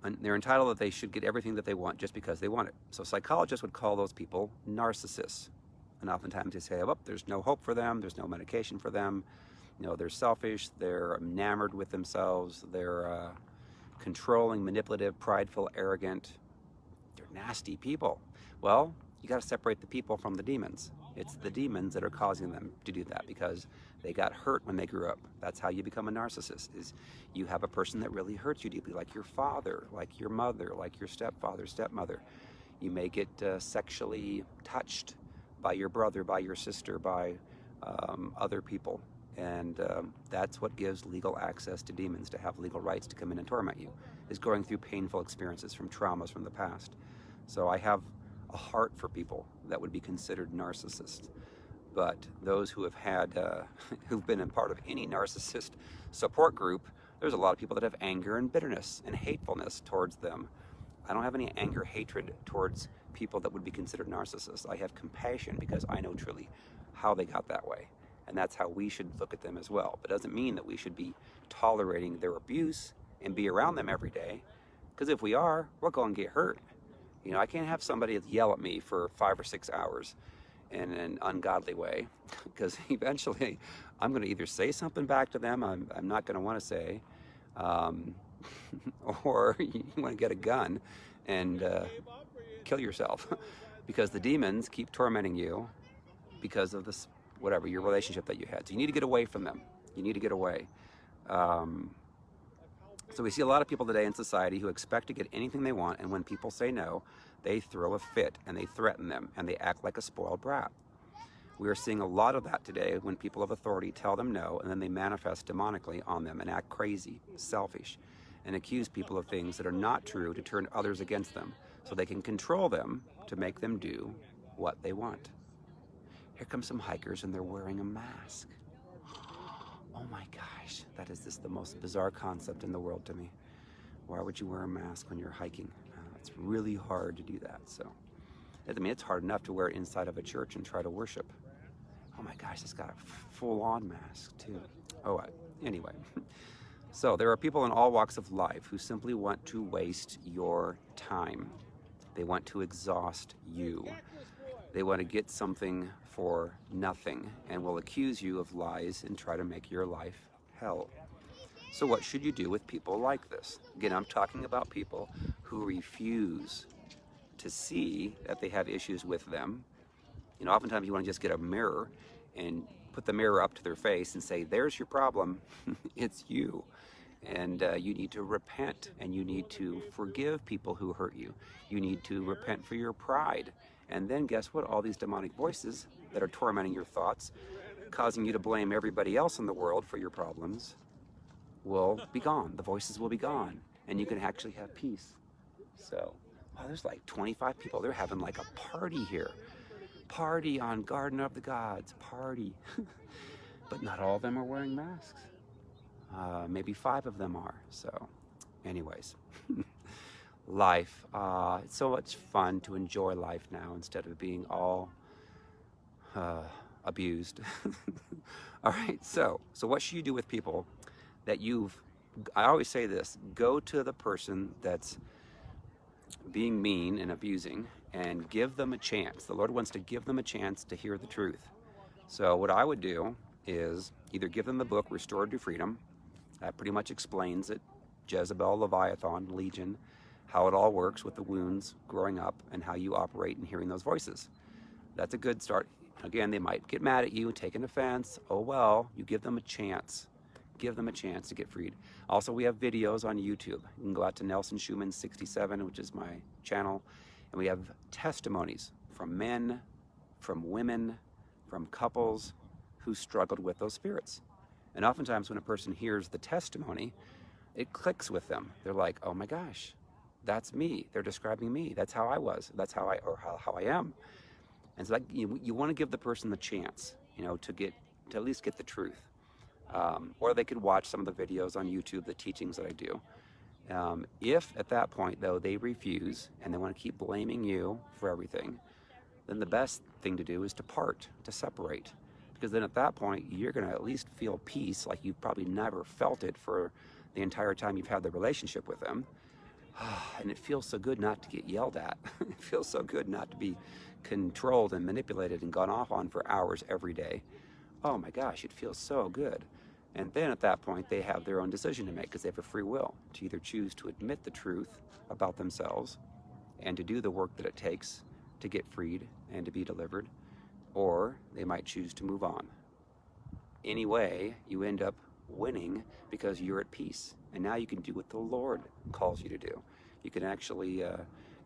they're entitled that they should get everything that they want just because they want it. So psychologists would call those people narcissists. And oftentimes they say, oh, there's no hope for them, there's no medication for them. You know, they're selfish, they're enamored with themselves, they're controlling, manipulative, prideful, arrogant. They're nasty people. Well, you got to separate the people from the demons. It's the demons that are causing them to do that because they got hurt when they grew up. That's how you become a narcissist, is you have a person that really hurts you deeply, like your father, like your mother, like your stepfather, stepmother. You may get sexually touched by your brother, by your sister, by other people. And that's what gives legal access to demons, to have legal rights to come in and torment you, is going through painful experiences from traumas from the past. So I have a heart for people that would be considered narcissists. But those who have had, who've been a part of any narcissist support group, there's a lot of people that have anger and bitterness and hatefulness towards them. I don't have any anger, hatred towards people that would be considered narcissists. I have compassion because I know truly how they got that way. And that's how we should look at them as well. But it doesn't mean that we should be tolerating their abuse and be around them every day. Because if we are, we're going to get hurt. You know, I can't have somebody yell at me for 5 or 6 hours in an ungodly way, because eventually I'm going to either say something back to them I'm not going to want to say, or you want to get a gun and kill yourself because the demons keep tormenting you because of this, whatever, your relationship that you had. So you need to get away from them. You need to get away. So we see a lot of people today in society who expect to get anything they want, and when people say no, they throw a fit and they threaten them and they act like a spoiled brat. We are seeing a lot of that today when people of authority tell them no, and then they manifest demonically on them and act crazy, selfish, and accuse people of things that are not true to turn others against them so they can control them to make them do what they want. Here come some hikers and they're wearing a mask. Oh my gosh, that is just the most bizarre concept in the world to me. Why would you wear a mask when you're hiking? It's really hard to do that. So, I mean, it's hard enough to wear it inside of a church and try to worship. Oh my gosh, it's got a full-on mask too. Oh, anyway. So there are people in all walks of life who simply want to waste your time. They want to exhaust you. They want to get something for nothing and will accuse you of lies and try to make your life hell. So what should you do with people like this? Again, I'm talking about people who refuse to see that they have issues with them. You know, oftentimes you want to just get a mirror and put the mirror up to their face and say, there's your problem, it's you. And you need to repent, and you need to forgive people who hurt you. You need to repent for your pride. And then guess what? All these demonic voices that are tormenting your thoughts, causing you to blame everybody else in the world for your problems, will be gone. The voices will be gone, and you can actually have peace. So, wow, there's like 25 people. They're having like a party here. Party on Garden of the Gods, party. But not all of them are wearing masks. Maybe 5 of them are. So, anyways, life. It's so much fun to enjoy life now instead of being all abused. All right, so what should you do with people that I always say this, go to the person that's being mean and abusing and give them a chance. The Lord wants to give them a chance to hear the truth. So what I would do is either give them the book, Restored to Freedom. That pretty much explains it. Jezebel, Leviathan, Legion, how it all works with the wounds growing up and how you operate in hearing those voices. That's a good start. Again, they might get mad at you, take an offense. Oh well, you give them a chance. Give them a chance to get freed. Also, we have videos on YouTube. You can go out to Nelson Schuman 67, which is my channel, and we have testimonies from men, from women, from couples who struggled with those spirits. And oftentimes when a person hears the testimony, it clicks with them. They're like, oh my gosh, that's me. They're describing me. That's how I was. That's how I am. And so you want to give the person the chance, you know, to at least get the truth. Or they could watch some of the videos on YouTube, the teachings that I do. If at that point, though, they refuse and they want to keep blaming you for everything, then the best thing to do is to part, to separate. Because then at that point, you're going to at least feel peace like you've probably never felt it for the entire time you've had the relationship with them. And it feels so good not to get yelled at. It feels so good not to be controlled and manipulated and gone off on for hours every day. Oh my gosh, it feels so good. And then at that point, they have their own decision to make because they have a free will to either choose to admit the truth about themselves and to do the work that it takes to get freed and to be delivered, or they might choose to move on. Anyway, you end up winning because you're at peace. And now you can do what the Lord calls you to do. You can actually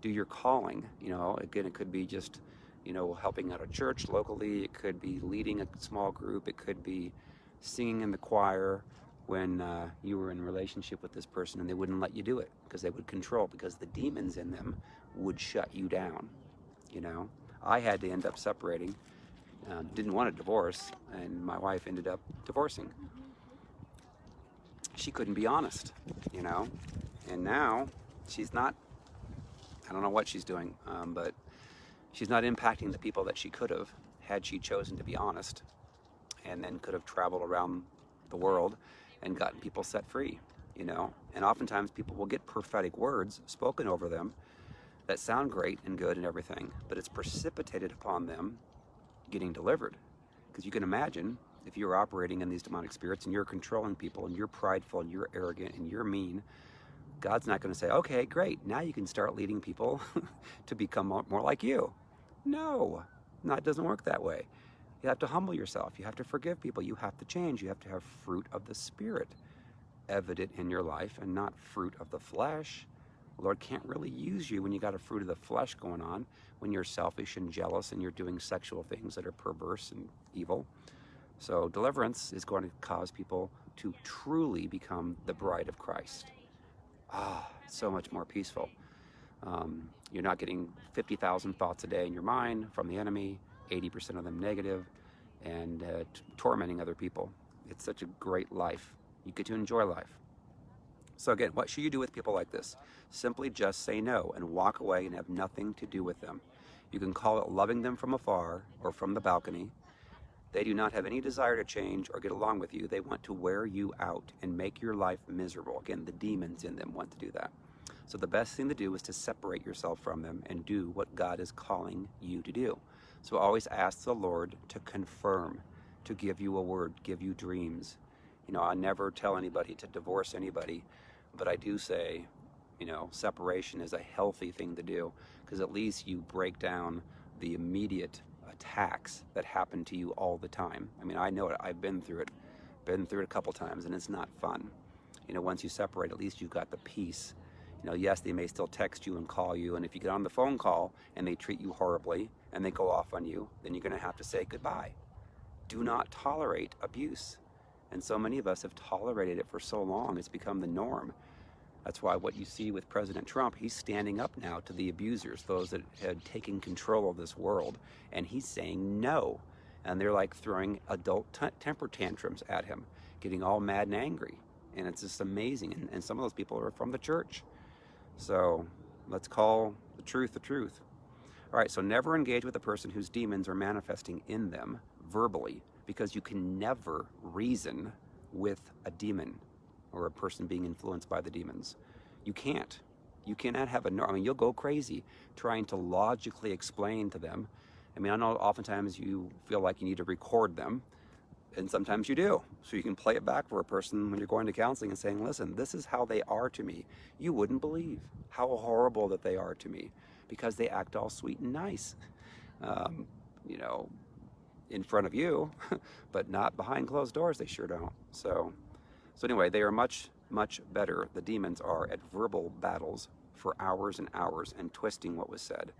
do your calling. You know, again, it could be just, you know, helping out a church locally. It could be leading a small group. It could be singing in the choir when you were in a relationship with this person and they wouldn't let you do it because they would control, because the demons in them would shut you down. You know, I had to end up separating, didn't want a divorce, and my wife ended up divorcing. She couldn't be honest, you know, and now she's not, I don't know what she's doing, but she's not impacting the people that she could have had she chosen to be honest, and then could have traveled around the world and gotten people set free, you know. And oftentimes people will get prophetic words spoken over them that sound great and good and everything, but it's precipitated upon them getting delivered. Because you can imagine, if you're operating in these demonic spirits and you're controlling people and you're prideful and you're arrogant and you're mean, God's not going to say, okay, great, now you can start leading people to become more like you. No, it doesn't work that way. You have to humble yourself. You have to forgive people. You have to change. You have to have fruit of the Spirit evident in your life and not fruit of the flesh. The Lord can't really use you when you got a fruit of the flesh going on, when you're selfish and jealous and you're doing sexual things that are perverse and evil. So deliverance is going to cause people to truly become the bride of Christ. So much more peaceful. You're not getting 50,000 thoughts a day in your mind from the enemy, 80% of them negative, and tormenting other people. It's such a great life. You get to enjoy life. So again, what should you do with people like this? Simply just say no and walk away and have nothing to do with them. You can call it loving them from afar or from the balcony. They do not have any desire to change or get along with you. They want to wear you out and make your life miserable. Again, the demons in them want to do that. So the best thing to do is to separate yourself from them and do what God is calling you to do. So always ask the Lord to confirm, to give you a word, give you dreams. You know, I never tell anybody to divorce anybody, but I do say, you know, separation is a healthy thing to do, because at least you break down the immediate attacks that happen to you all the time. I mean, I know it. I've been through it a couple times, and it's not fun. You know, once you separate, at least you've got the peace. You know, yes, they may still text you and call you, and if you get on the phone call and they treat you horribly and they go off on you, then you're going to have to say goodbye. Do not tolerate abuse. And so many of us have tolerated it for so long, it's become the norm. That's why what you see with President Trump, he's standing up now to the abusers, those that had taken control of this world, and he's saying no. And they're like throwing adult temper tantrums at him, getting all mad and angry. And it's just amazing. And some of those people are from the church. So let's call the truth. All right, so never engage with a person whose demons are manifesting in them verbally, because you can never reason with a demon or a person being influenced by the demons. You can't. You cannot have you'll go crazy trying to logically explain to them. I mean, I know oftentimes you feel like you need to record them, and sometimes you do. So you can play it back for a person when you're going to counseling and saying, listen, this is how they are to me. You wouldn't believe how horrible that they are to me, because they act all sweet and nice, you know, in front of you, but not behind closed doors. They sure don't. So anyway, they are much, much better, the demons are, at verbal battles for hours and hours and twisting what was said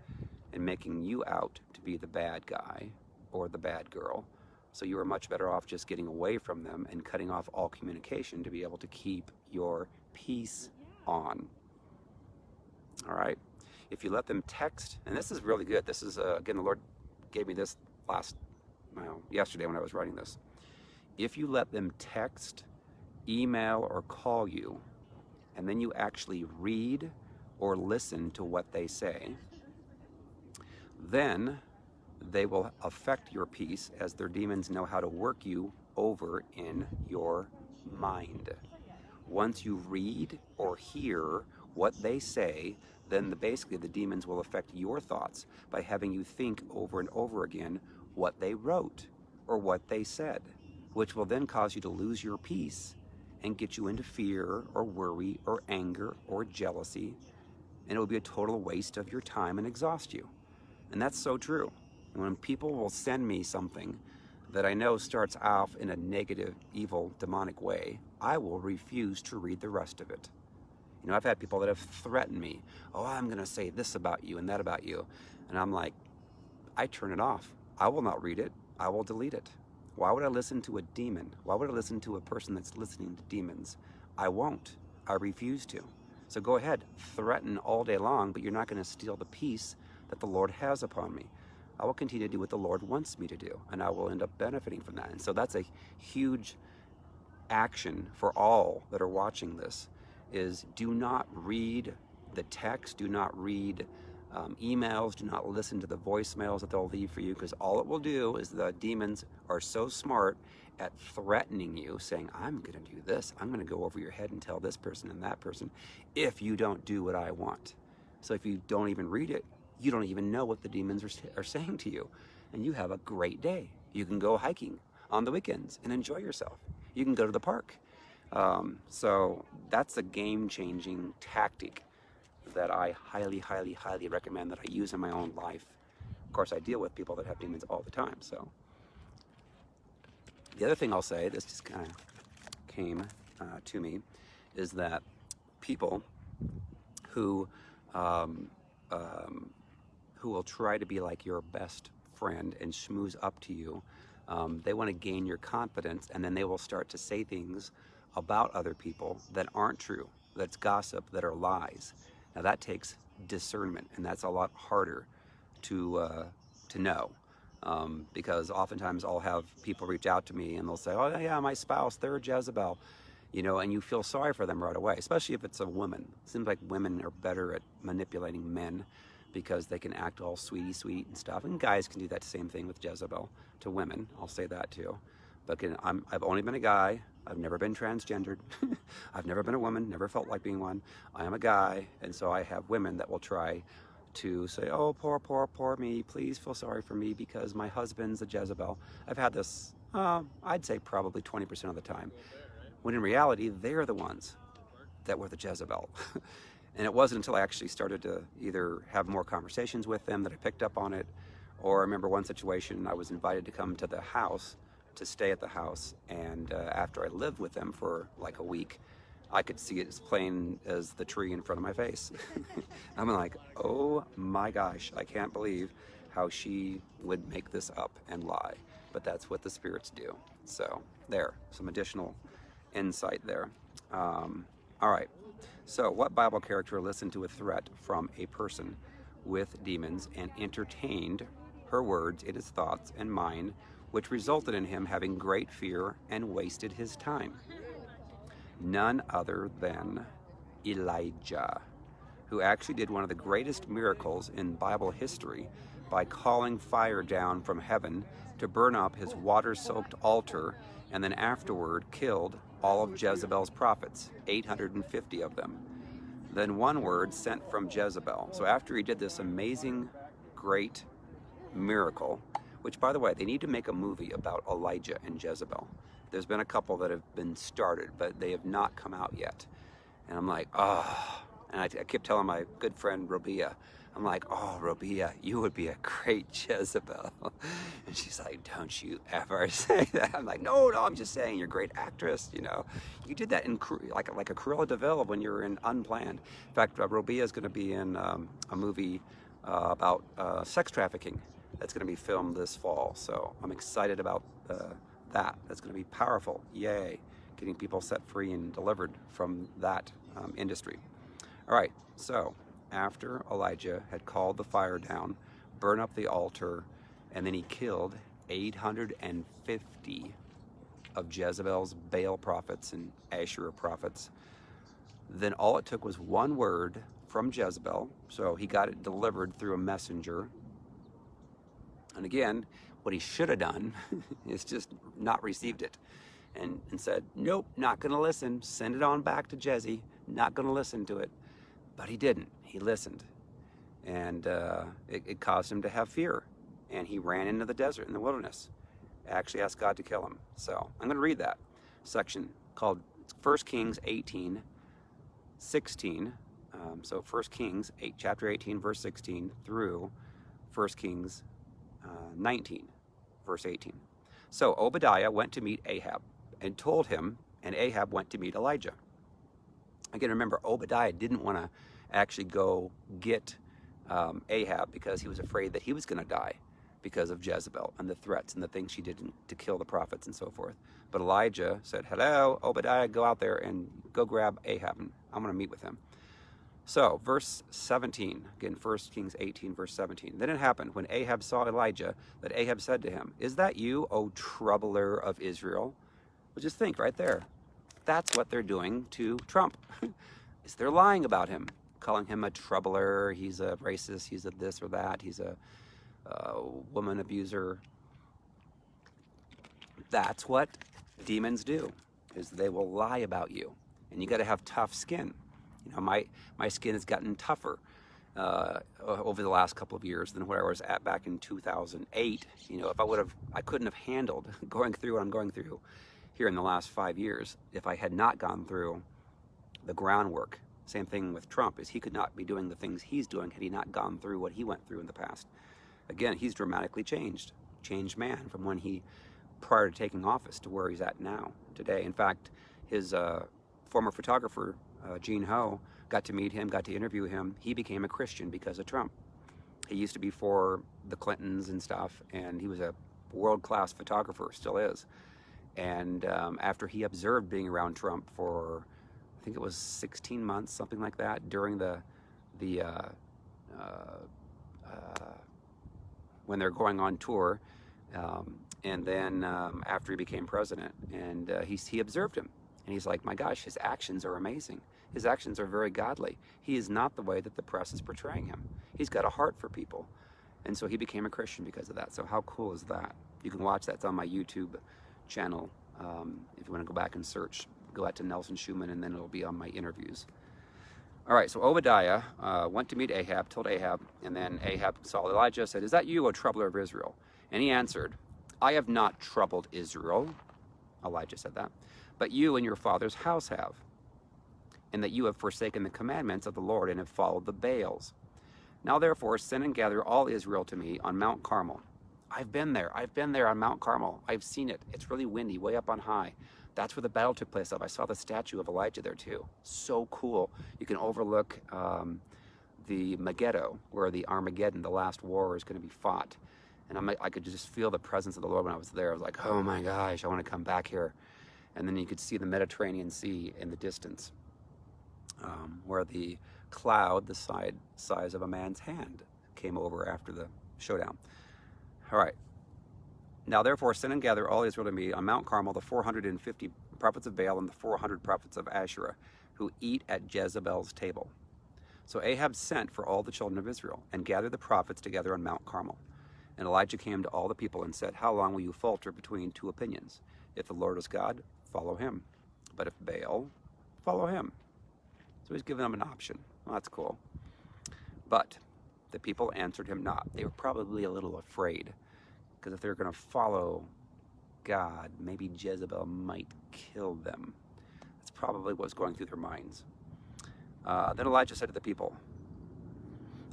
and making you out to be the bad guy or the bad girl. So you are much better off just getting away from them and cutting off all communication to be able to keep your peace on. All right. If you let them text, and this is really good. This is, again, the Lord gave me this yesterday when I was writing this. If you let them text, email, or call you, and then you actually read or listen to what they say, then they will affect your peace, as their demons know how to work you over in your mind. Once you read or hear what they say, then basically the demons will affect your thoughts by having you think over and over again what they wrote or what they said, which will then cause you to lose your peace and get you into fear or worry or anger or jealousy, and it will be a total waste of your time and exhaust you. And that's so true. And when people will send me something that I know starts off in a negative, evil, demonic way, I will refuse to read the rest of it. You know, I've had people that have threatened me. Oh, I'm going to say this about you and that about you. And I'm like, I turn it off. I will not read it. I will delete it. Why would I listen to a demon? Why would I listen to a person that's listening to demons? I won't. I refuse to. So go ahead, threaten all day long, but you're not going to steal the peace that the Lord has upon me. I will continue to do what the Lord wants me to do, and I will end up benefiting from that. And so that's a huge action for all that are watching this, is do not read the text, do not read emails, do not listen to the voicemails that they'll leave for you, because all it will do is the demons are so smart at threatening you, saying, I'm going to do this, I'm going to go over your head and tell this person and that person if you don't do what I want. So if you don't even read it, you don't even know what the demons are saying to you, and you have a great day. You can go hiking on the weekends and enjoy yourself. You can go to the park. So that's a game-changing tactic that I highly, highly, highly recommend, that I use in my own life. Of course, I deal with people that have demons all the time. So the other thing I'll say, this just kind of came to me, is that people who will try to be like your best friend and schmooze up to you, they want to gain your confidence, and then they will start to say things about other people that aren't true, that's gossip, that are lies. Now that takes discernment, and that's a lot harder to know, because oftentimes I'll have people reach out to me and they'll say, oh yeah, my spouse, they're a Jezebel, you know, and you feel sorry for them right away, especially if it's a woman. It seems like women are better at manipulating men because they can act all sweetie sweet and stuff, and guys can do that same thing with Jezebel to women. I'll say that too. But again, I've only been a guy. I've never been transgendered. I've never been a woman, never felt like being one. I am a guy, and so I have women that will try to say, oh, poor, poor, poor me. Please feel sorry for me because my husband's a Jezebel. I've had this, I'd say probably 20% of the time, when in reality, they're the ones that were the Jezebel. And it wasn't until I actually started to either have more conversations with them that I picked up on it, or I remember one situation, I was invited to come to the house, to stay at the house, and after I lived with them for like a week, I could see it as plain as the tree in front of my face. I'm like, oh my gosh, I can't believe how she would make this up and lie. But that's what the spirits do. So there, some additional insight there. All right, so what Bible character listened to a threat from a person with demons and entertained her words in his thoughts and mind, which resulted in him having great fear and wasted his time? None other than Elijah, who actually did one of the greatest miracles in Bible history by calling fire down from heaven to burn up his water-soaked altar, and then afterward killed all of Jezebel's prophets, 850 of them. Then one word sent from Jezebel. So after he did this amazing, great miracle, which, by the way, they need to make a movie about Elijah and Jezebel. There's been a couple that have been started, but they have not come out yet. And I'm like, oh. And I kept telling my good friend Robia, I'm like, oh, Robia, you would be a great Jezebel. And she's like, don't you ever say that. I'm like, no, I'm just saying you're a great actress, you know. You did that in like a Cruella de Vil when you were in Unplanned. In fact, Robia is going to be in a movie about sex trafficking that's going to be filmed this fall. So I'm excited about that. That's going to be powerful. Yay. Getting people set free and delivered from that industry. All right, so after Elijah had called the fire down, burned up the altar, and then he killed 850 of Jezebel's Baal prophets and Asherah prophets, then all it took was one word from Jezebel. So he got it delivered through a messenger. And again, what he should have done is just not received it and said, nope, not going to listen. Send it on back to Jezzy. Not going to listen to it. But he didn't. He listened. And it caused him to have fear. And he ran into the desert, in the wilderness. Actually asked God to kill him. So I'm going to read that section called 1 Kings 18, 16. So 1 Kings 8, chapter 18, verse 16 through 1 Kings 19, verse 18. So Obadiah went to meet Ahab and told him, and Ahab went to meet Elijah. Again, remember, Obadiah didn't want to actually go get Ahab because he was afraid that he was going to die because of Jezebel and the threats and the things she did to kill the prophets and so forth. But Elijah said, hello, Obadiah, go out there and go grab Ahab, and I'm going to meet with him. So, verse 17, again, 1 Kings 18, verse 17. Then it happened, when Ahab saw Elijah, that Ahab said to him, is that you, O troubler of Israel? Well, just think right there. That's what they're doing to Trump. Is they're lying about him, calling him a troubler, he's a racist, he's a this or that, he's a woman abuser. That's what demons do, is they will lie about you. And you got to have tough skin. You know, my skin has gotten tougher over the last couple of years than what I was at back in 2008. You know, I couldn't have handled going through what I'm going through here in the last 5 years if I had not gone through the groundwork. Same thing with Trump, is he could not be doing the things he's doing had he not gone through what he went through in the past. Again, he's dramatically changed man from when he, prior to taking office, to where he's at now, today. In fact, his former photographer, Gene Ho, got to meet him, got to interview him. He became a Christian because of Trump. He used to be for the Clintons and stuff, and he was a world-class photographer, still is. And after he observed being around Trump for, I think it was 16 months, something like that, during when they're going on tour, and then after he became president, and he observed him, and he's like, my gosh, his actions are amazing. His actions are very godly. He is not the way that the press is portraying him. He's got a heart for people. And so he became a Christian because of that. So how cool is that? You can watch that. It's on my YouTube channel. If you want to go back and search, go out to Nelson Schuman, and then it'll be on my interviews. All right, so Obadiah went to meet Ahab, told Ahab, and then Ahab saw Elijah, said, is that you, O troubler of Israel? And he answered, I have not troubled Israel. Elijah said that. But you and your father's house have, and that you have forsaken the commandments of the Lord and have followed the Baals. Now therefore send and gather all Israel to me on Mount Carmel. I've been there on Mount Carmel. I've seen it. It's really windy, way up on high. That's where the battle took place. I saw the statue of Elijah there too. So cool. You can overlook the Megiddo, where the Armageddon, the last war, is going to be fought. And I could just feel the presence of the Lord when I was there. I was like, oh my gosh, I want to come back here. And then you could see the Mediterranean Sea in the distance, where the cloud, the size of a man's hand, came over after the showdown. All right. Now therefore send and gather all Israel to me on Mount Carmel, the 450 prophets of Baal and the 400 prophets of Asherah, who eat at Jezebel's table. So Ahab sent for all the children of Israel, and gathered the prophets together on Mount Carmel. And Elijah came to all the people and said, how long will you falter between two opinions? If the Lord is God, follow him. But if Baal, follow him. So he's giving them an option. Well, that's cool. But the people answered him not. They were probably a little afraid, because if they're going to follow God, maybe Jezebel might kill them. That's probably what's going through their minds. Then Elijah said to the people,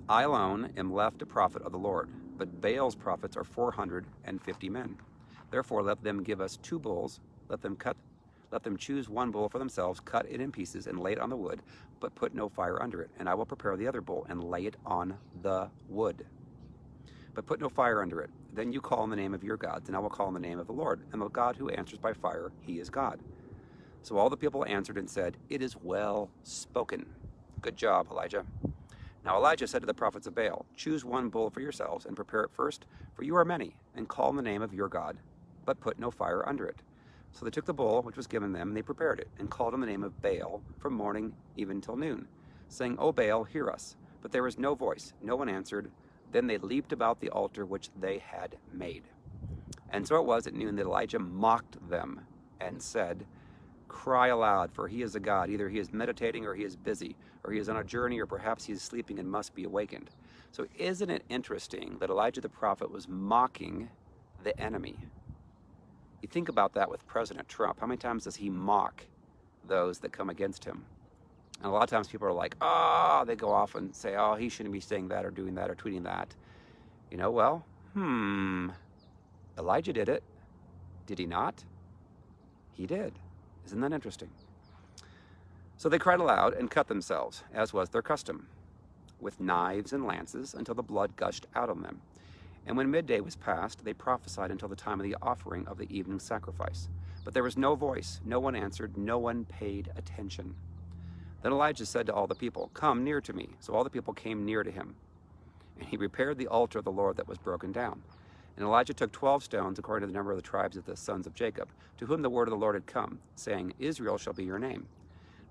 I alone am left a prophet of the Lord, but Baal's prophets are 450 men. Therefore let them give us 2 bulls, let them choose 1 bull for themselves, cut it in pieces, and lay it on the wood, but put no fire under it. And I will prepare the other bull, and lay it on the wood, but put no fire under it. Then you call on the name of your gods, and I will call on the name of the Lord. And the God who answers by fire, he is God. So all the people answered and said, it is well spoken. Good job, Elijah. Now Elijah said to the prophets of Baal, choose 1 bull for yourselves, and prepare it first, for you are many, and call on the name of your God, but put no fire under it. So they took the bull which was given them, and they prepared it, and called on the name of Baal from morning even till noon, saying, O Baal, hear us. But there was no voice, no one answered. Then they leaped about the altar which they had made. And so it was at noon that Elijah mocked them, and said, cry aloud, for he is a god. Either he is meditating, or he is busy, or he is on a journey, or perhaps he is sleeping and must be awakened. So isn't it interesting that Elijah the prophet was mocking the enemy? You think about that with President Trump. How many times does he mock those that come against him? And a lot of times people are like, they go off and say, he shouldn't be saying that or doing that or tweeting that. You know, well, Elijah did it. Did he not? He did. Isn't that interesting? So they cried aloud and cut themselves, as was their custom, with knives and lances, until the blood gushed out on them. And when midday was past, they prophesied until the time of the offering of the evening sacrifice. But there was no voice, no one answered, no one paid attention. Then Elijah said to all the people, "Come near to me." So all the people came near to him. And he repaired the altar of the Lord that was broken down. And Elijah took 12 stones, according to the number of the tribes of the sons of Jacob, to whom the word of the Lord had come, saying, "Israel shall be your name."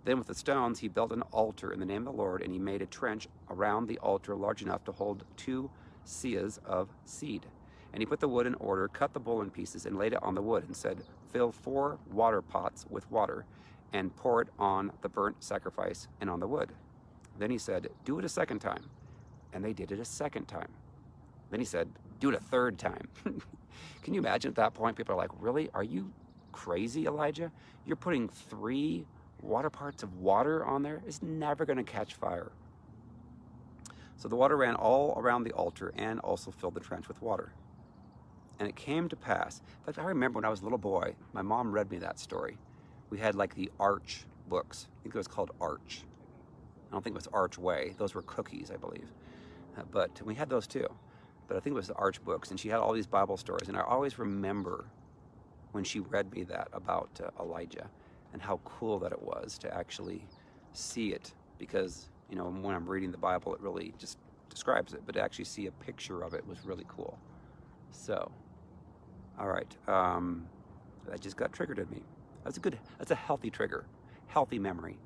Then with the stones he built an altar in the name of the Lord, and he made a trench around the altar large enough to hold 2 seahs of seed. And he put the wood in order, cut the bull in pieces, and laid it on the wood, and said, "Fill 4 water pots with water, and pour it on the burnt sacrifice and on the wood." Then he said, "Do it a second time." And they did it a second time. Then he said, "Do it a third time." Can you imagine at that point, people are like, "Really? Are you crazy, Elijah? You're putting 3 water parts of water on there? It's never going to catch fire." So the water ran all around the altar and also filled the trench with water. And it came to pass, in fact, I remember when I was a little boy, my mom read me that story. We had like the Arch books. I think it was called Arch. I don't think it was Archway. Those were cookies, I believe. But we had those too. But I think it was the Arch books. And she had all these Bible stories. And I always remember when she read me that about Elijah and how cool that it was to actually see it. Because, you know, when I'm reading the Bible, it really just describes it. But to actually see a picture of it was really cool. So, all right. That just got triggered in me. That's a healthy trigger, healthy memory.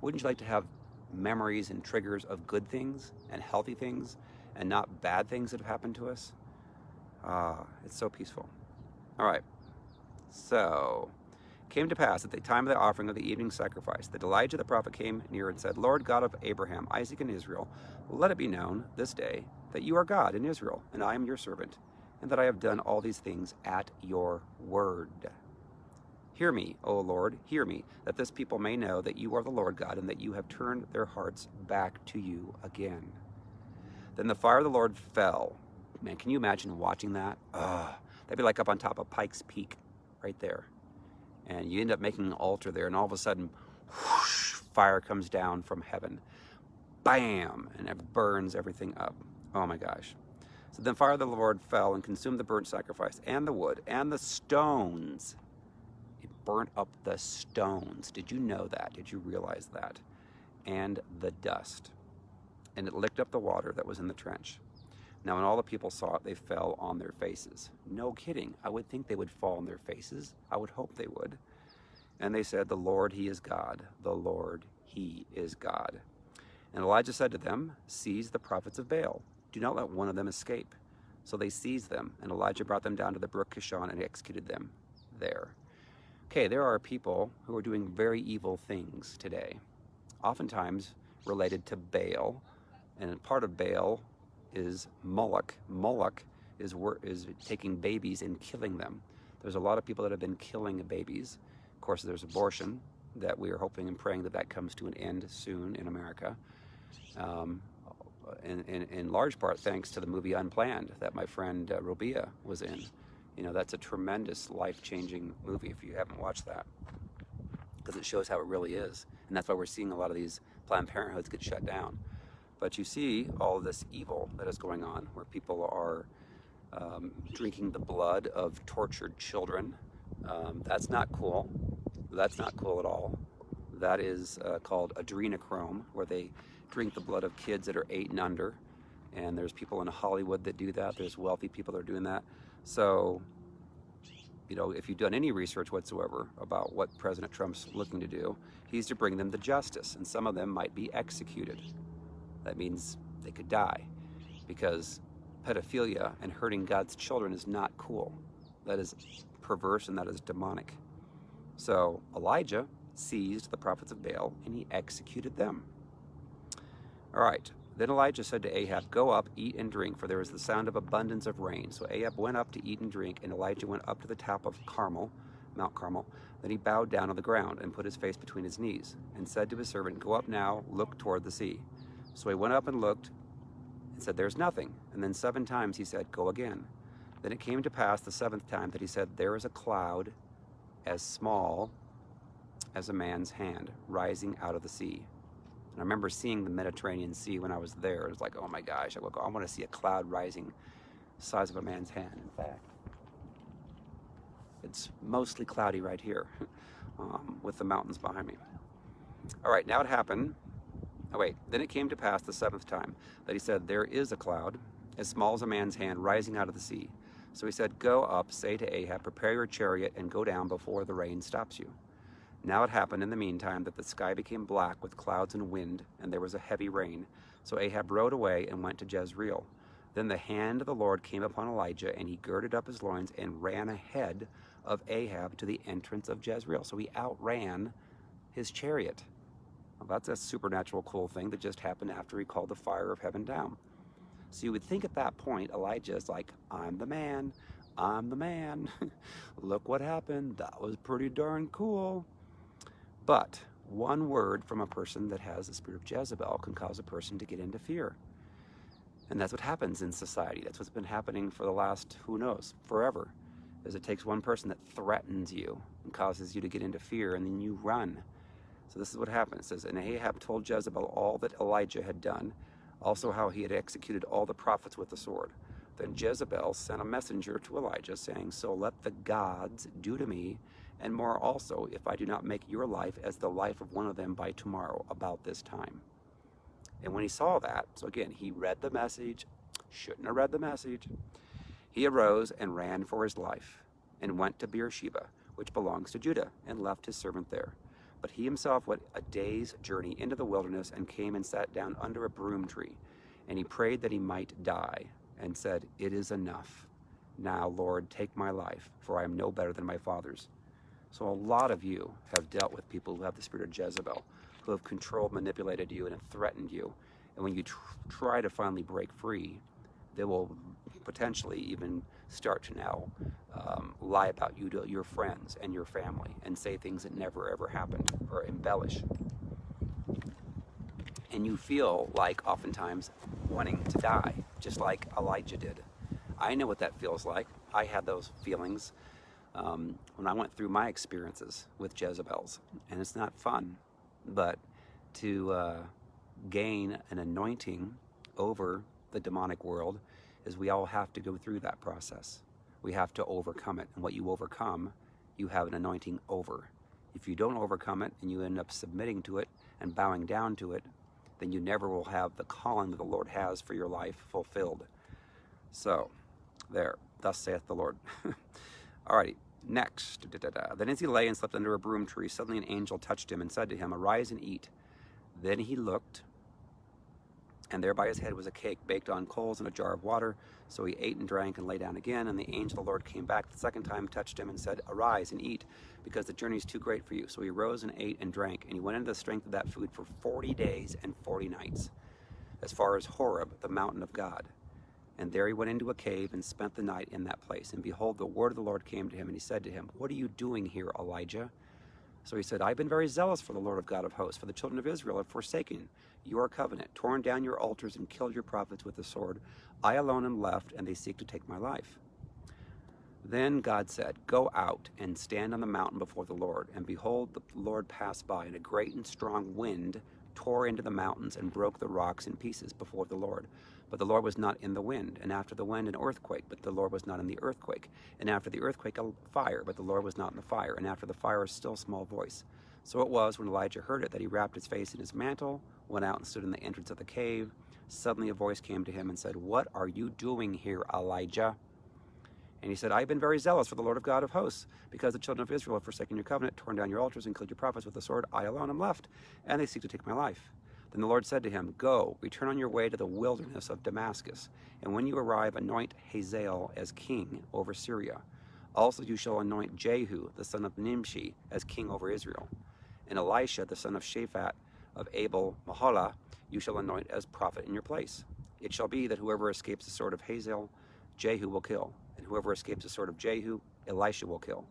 Wouldn't you like to have memories and triggers of good things and healthy things and not bad things that have happened to us? It's so peaceful. All right. So, came to pass at the time of the offering of the evening sacrifice that Elijah the prophet came near and said, "Lord God of Abraham, Isaac, and Israel, let it be known this day that you are God in Israel, and I am your servant, and that I have done all these things at your word. Hear me, O Lord, hear me, that this people may know that you are the Lord God, and that you have turned their hearts back to you again." Then the fire of the Lord fell. Man, can you imagine watching that? That'd be like up on top of Pikes Peak, right there. And you end up making an altar there, and all of a sudden, whoosh, fire comes down from heaven. Bam! And it burns everything up. Oh my gosh. So then fire of the Lord fell and consumed the burnt sacrifice and the wood and the stones. It burnt up the stones. Did you know that? Did you realize that? And the dust. And it licked up the water that was in the trench. Now when all the people saw it, they fell on their faces. No kidding. I would think they would fall on their faces. I would hope they would. And they said, "The Lord, He is God. The Lord, He is God." And Elijah said to them, "Seize the prophets of Baal. Do not let one of them escape." So they seized them, and Elijah brought them down to the brook Kishon and executed them there. Okay, there are people who are doing very evil things today, oftentimes related to Baal, and part of Baal is Moloch. Moloch is taking babies and killing them. There's a lot of people that have been killing babies. Of course, there's abortion that we are hoping and praying that that comes to an end soon in America. In large part thanks to the movie Unplanned that my friend Robia was in. You know, that's a tremendous life-changing movie if you haven't watched that, because it shows how it really is. And that's why we're seeing a lot of these Planned Parenthoods get shut down. But you see all of this evil that is going on, where people are drinking the blood of tortured children. That's not cool. That's not cool at all. That is called adrenochrome, where they drink the blood of kids that are 8 and under. And there's people in Hollywood that do that. There's wealthy people that are doing that. So, you know, if you've done any research whatsoever about what President Trump's looking to do, he's to bring them to justice. And some of them might be executed. That means they could die, because pedophilia and hurting God's children is not cool. That is perverse and that is demonic. So Elijah seized the prophets of Baal and he executed them. All right. Then Elijah said to Ahab, "Go up, eat and drink, for there is the sound of abundance of rain." So Ahab went up to eat and drink, and Elijah went up to the top of Carmel, Mount Carmel. Then he bowed down on the ground and put his face between his knees and said to his servant, "Go up now, look toward the sea." So he went up and looked and said, "There's nothing." And then 7 times he said, "Go again." Then it came to pass the 7th time that he said, "There is a cloud as small as a man's hand rising out of the sea." And I remember seeing the Mediterranean Sea when I was there. It was like, oh my gosh, I want to see a cloud rising size of a man's hand, in fact. It's mostly cloudy right here with the mountains behind me. All right, now it happened. Oh wait, then it came to pass the seventh time that he said, there is a cloud as small as a man's hand rising out of the sea. So he said, go up, say to Ahab, prepare your chariot and go down before the rain stops you. Now it happened in the meantime that the sky became black with clouds and wind, and there was a heavy rain. So Ahab rode away and went to Jezreel. Then the hand of the Lord came upon Elijah, and he girded up his loins and ran ahead of Ahab to the entrance of Jezreel. So he outran his chariot. Well, that's a supernatural cool thing that just happened after he called the fire of heaven down. So you would think at that point, Elijah is like, I'm the man. I'm the man. Look what happened. That was pretty darn cool. But one word from a person that has the spirit of Jezebel can cause a person to get into fear. And that's what happens in society. That's what's been happening for the last, who knows, forever. Is it takes one person that threatens you and causes you to get into fear, and then you run. So this is what happened. It says, and Ahab told Jezebel all that Elijah had done, also how he had executed all the prophets with the sword. Then Jezebel sent a messenger to Elijah, saying, so let the gods do to me, and more also, if I do not make your life as the life of one of them by tomorrow, about this time. And when he saw that, so again, he read the message, shouldn't have read the message. He arose and ran for his life, and went to Beersheba, which belongs to Judah, and left his servant there. But he himself went a day's journey into the wilderness, and came and sat down under a broom tree. And he prayed that he might die, and said, it is enough. Now, Lord, take my life, for I am no better than my fathers. So a lot of you have dealt with people who have the spirit of Jezebel, who have controlled, manipulated you, and have threatened you. And when you try to finally break free, they will potentially even start to now lie about you to your friends and your family, and say things that never ever happened, or embellish. And you feel like oftentimes wanting to die, just like Elijah did. I know what that feels like. I had those feelings when I went through my experiences with Jezebels, and it's not fun. But to gain an anointing over the demonic world is we all have to go through that process. We have to overcome it, and what you overcome, you have an anointing over. If you don't overcome it and you end up submitting to it and bowing down to it, then you never will have the calling that the Lord has for your life fulfilled. So, there, thus saith the Lord. Alrighty, next. Then as he lay and slept under a broom tree, suddenly an angel touched him and said to him, arise and eat. Then he looked, and there by his head was a cake baked on coals and a jar of water. So he ate and drank and lay down again. And the angel of the Lord came back the second time, touched him, and said, arise and eat, because the journey is too great for you. So he rose and ate and drank, and he went into the strength of that food for 40 days and 40 nights, as far as Horeb, the mountain of God. And there he went into a cave and spent the night in that place. And behold, the word of the Lord came to him, and he said to him, what are you doing here, Elijah? So he said, I've been very zealous for the Lord of God of hosts, for the children of Israel have forsaken your covenant, torn down your altars, and killed your prophets with the sword. I alone am left, and they seek to take my life. Then God said, go out and stand on the mountain before the Lord. And behold, the Lord passed by, and a great and strong wind tore into the mountains and broke the rocks in pieces before the Lord. But the Lord was not in the wind, and after the wind an earthquake, but the Lord was not in the earthquake. And after the earthquake a fire, but the Lord was not in the fire. And after the fire a still small voice. So it was, when Elijah heard it, that he wrapped his face in his mantle, went out and stood in the entrance of the cave. Suddenly a voice came to him and said, what are you doing here, Elijah? And he said, I have been very zealous for the Lord of God of hosts, because the children of Israel have forsaken your covenant, torn down your altars, and killed your prophets with the sword. I alone am left, and they seek to take my life. Then the Lord said to him, go, return on your way to the wilderness of Damascus, and when you arrive, anoint Hazael as king over Syria. Also you shall anoint Jehu, the son of Nimshi, as king over Israel. And Elisha, the son of Shaphat of Abel Mahalah, you shall anoint as prophet in your place. It shall be that whoever escapes the sword of Hazael, Jehu will kill, and whoever escapes the sword of Jehu, Elisha will kill.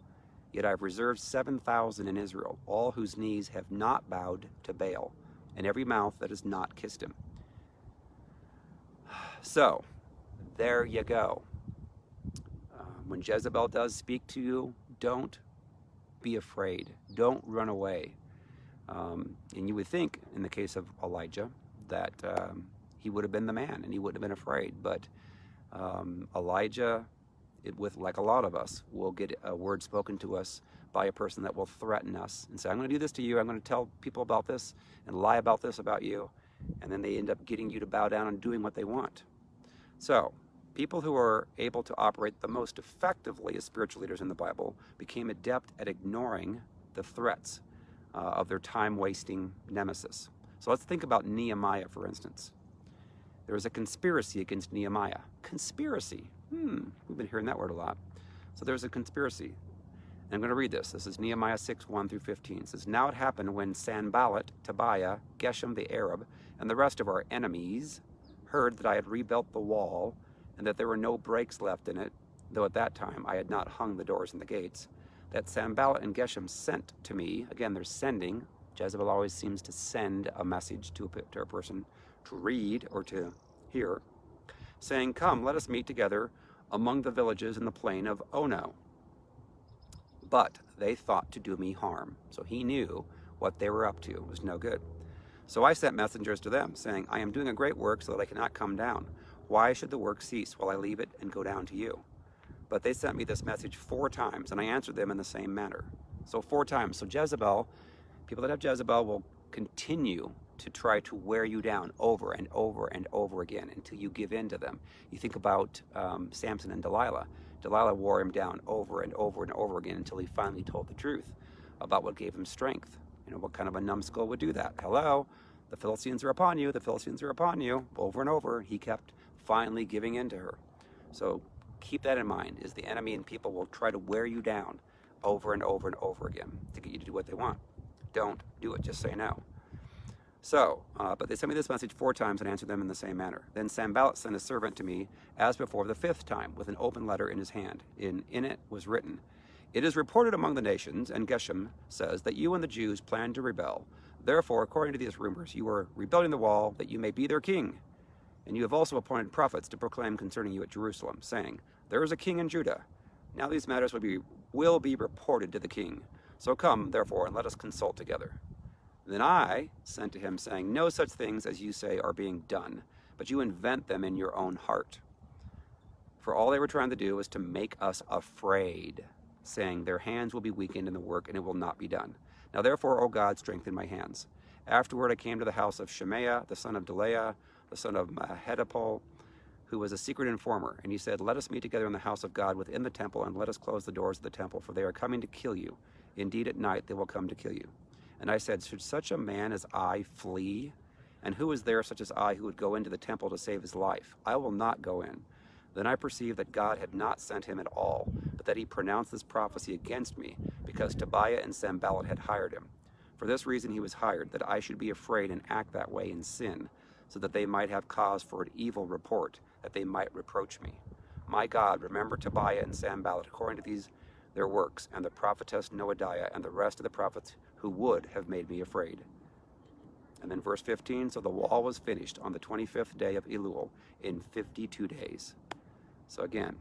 Yet I have reserved 7,000 in Israel, all whose knees have not bowed to Baal, and every mouth that has not kissed him. So, there you go. When Jezebel does speak to you, don't be afraid. Don't run away. And you would think, in the case of Elijah, that he would have been the man and he wouldn't have been afraid. But Elijah, with like a lot of us, will get a word spoken to us by a person that will threaten us and say, I'm going to do this to you. I'm going to tell people about this and lie about this about you. And then they end up getting you to bow down and doing what they want. So, people who are able to operate the most effectively as spiritual leaders in the Bible became adept at ignoring the threats of their time-wasting nemesis. So let's think about Nehemiah, for instance. There was a conspiracy against Nehemiah. Conspiracy. We've been hearing that word a lot. So there's a conspiracy. And I'm going to read this. This is Nehemiah 6, 1 through 15. It says, Now it happened when Sanballat, Tobiah, Geshem the Arab, and the rest of our enemies heard that I had rebuilt the wall and that there were no breaks left in it, though at that time I had not hung the doors and the gates, that Sanballat and Geshem sent to me. Again, they're sending. Jezebel always seems to send a message to a person to read or to hear, saying, Come, let us meet together among the villages in the plain of Ono. But they thought to do me harm. So he knew what they were up to. It was no good. So I sent messengers to them, saying, I am doing a great work so that I cannot come down. Why should the work cease while I leave it and go down to you? But they sent me this message 4 times, and I answered them in the same manner. So 4 times. So Jezebel, people that have Jezebel will continue to try to wear you down over and over and over again until you give in to them. You think about Samson and Delilah. Delilah wore him down over and over and over again until he finally told the truth about what gave him strength. You know, what kind of a numbskull would do that? Hello, the Philistines are upon you, the Philistines are upon you, over and over. He kept finally giving in to her. So keep that in mind, is the enemy and people will try to wear you down over and over and over again to get you to do what they want. Don't do it, just say no. So, but they sent me this message 4 times and answered them in the same manner. Then Sanballat sent a servant to me as before the 5th time with an open letter in his hand. In it was written, It is reported among the nations, and Geshem says, that you and the Jews plan to rebel. Therefore, according to these rumors, you are rebuilding the wall that you may be their king. And you have also appointed prophets to proclaim concerning you at Jerusalem, saying, There is a king in Judah. Now these matters will be reported to the king. So come, therefore, and let us consult together. Then I sent to him, saying, No such things as you say are being done, but you invent them in your own heart. For all they were trying to do was to make us afraid, saying, Their hands will be weakened in the work, and it will not be done. Now therefore, O God, strengthen my hands. Afterward I came to the house of Shemaiah, the son of Delaiah, the son of Mahedapol, who was a secret informer. And he said, Let us meet together in the house of God within the temple, and let us close the doors of the temple, for they are coming to kill you. Indeed, at night they will come to kill you. And I said, Should such a man as I flee? And who is there such as I who would go into the temple to save his life? I will not go in. Then I perceived that God had not sent him at all, but that he pronounced this prophecy against me, because Tobiah and Sanballat had hired him. For this reason he was hired, that I should be afraid and act that way in sin, so that they might have cause for an evil report, that they might reproach me. My God, remember Tobiah and Sanballat according to their works, and the prophetess Noadiah, and the rest of the prophets who would have made me afraid. And then verse 15, so the wall was finished on the 25th day of Elul in 52 days. So again,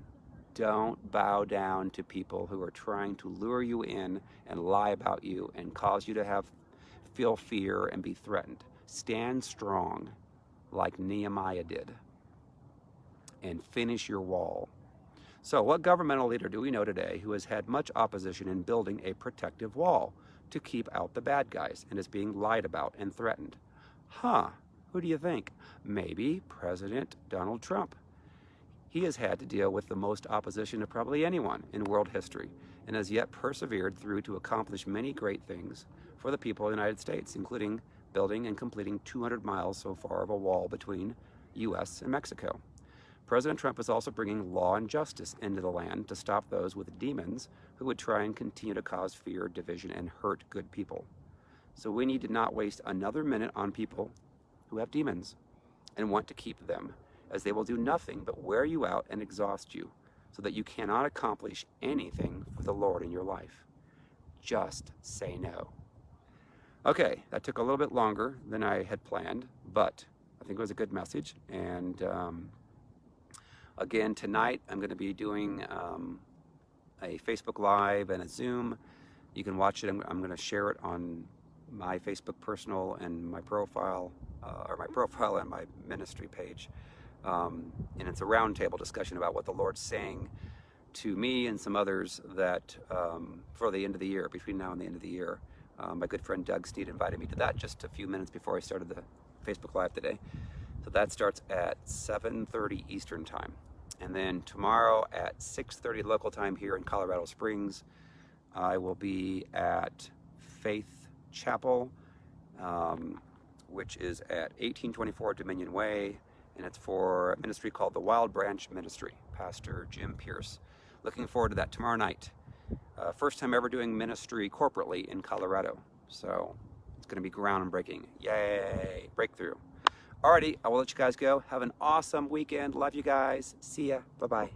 don't bow down to people who are trying to lure you in and lie about you and cause you to feel fear and be threatened. Stand strong like Nehemiah did and finish your wall. So what governmental leader do we know today who has had much opposition in building a protective wall to keep out the bad guys and is being lied about and threatened? Who do you think? Maybe President Donald Trump. He has had to deal with the most opposition of probably anyone in world history and has yet persevered through to accomplish many great things for the people of the United States, including building and completing 200 miles so far of a wall between U.S. and Mexico. President Trump is also bringing law and justice into the land to stop those with demons who would try and continue to cause fear, division, and hurt good people. So we need to not waste another minute on people who have demons and want to keep them, as they will do nothing but wear you out and exhaust you so that you cannot accomplish anything for the Lord in your life. Just say no. Okay, that took a little bit longer than I had planned, but I think it was a good message. And again, tonight I'm going to be doing a Facebook Live and a Zoom. You can watch it. I'm going to share it on my Facebook personal and my profile, or my profile and my ministry page. And it's a roundtable discussion about what the Lord's saying to me and some others that for the end of the year, between now and the end of the year. My good friend Doug Steed invited me to that just a few minutes before I started the Facebook Live today. So that starts at 7:30 Eastern Time. And then tomorrow at 6:30 local time here in Colorado Springs, I will be at Faith Chapel, which is at 1824 Dominion Way, and it's for a ministry called the Wild Branch Ministry, Pastor Jim Pierce. Looking forward to that tomorrow night. First time ever doing ministry corporately in Colorado, so it's going to be groundbreaking. Yay, breakthrough. Alrighty, I will let you guys go. Have an awesome weekend. Love you guys. See ya. Bye-bye.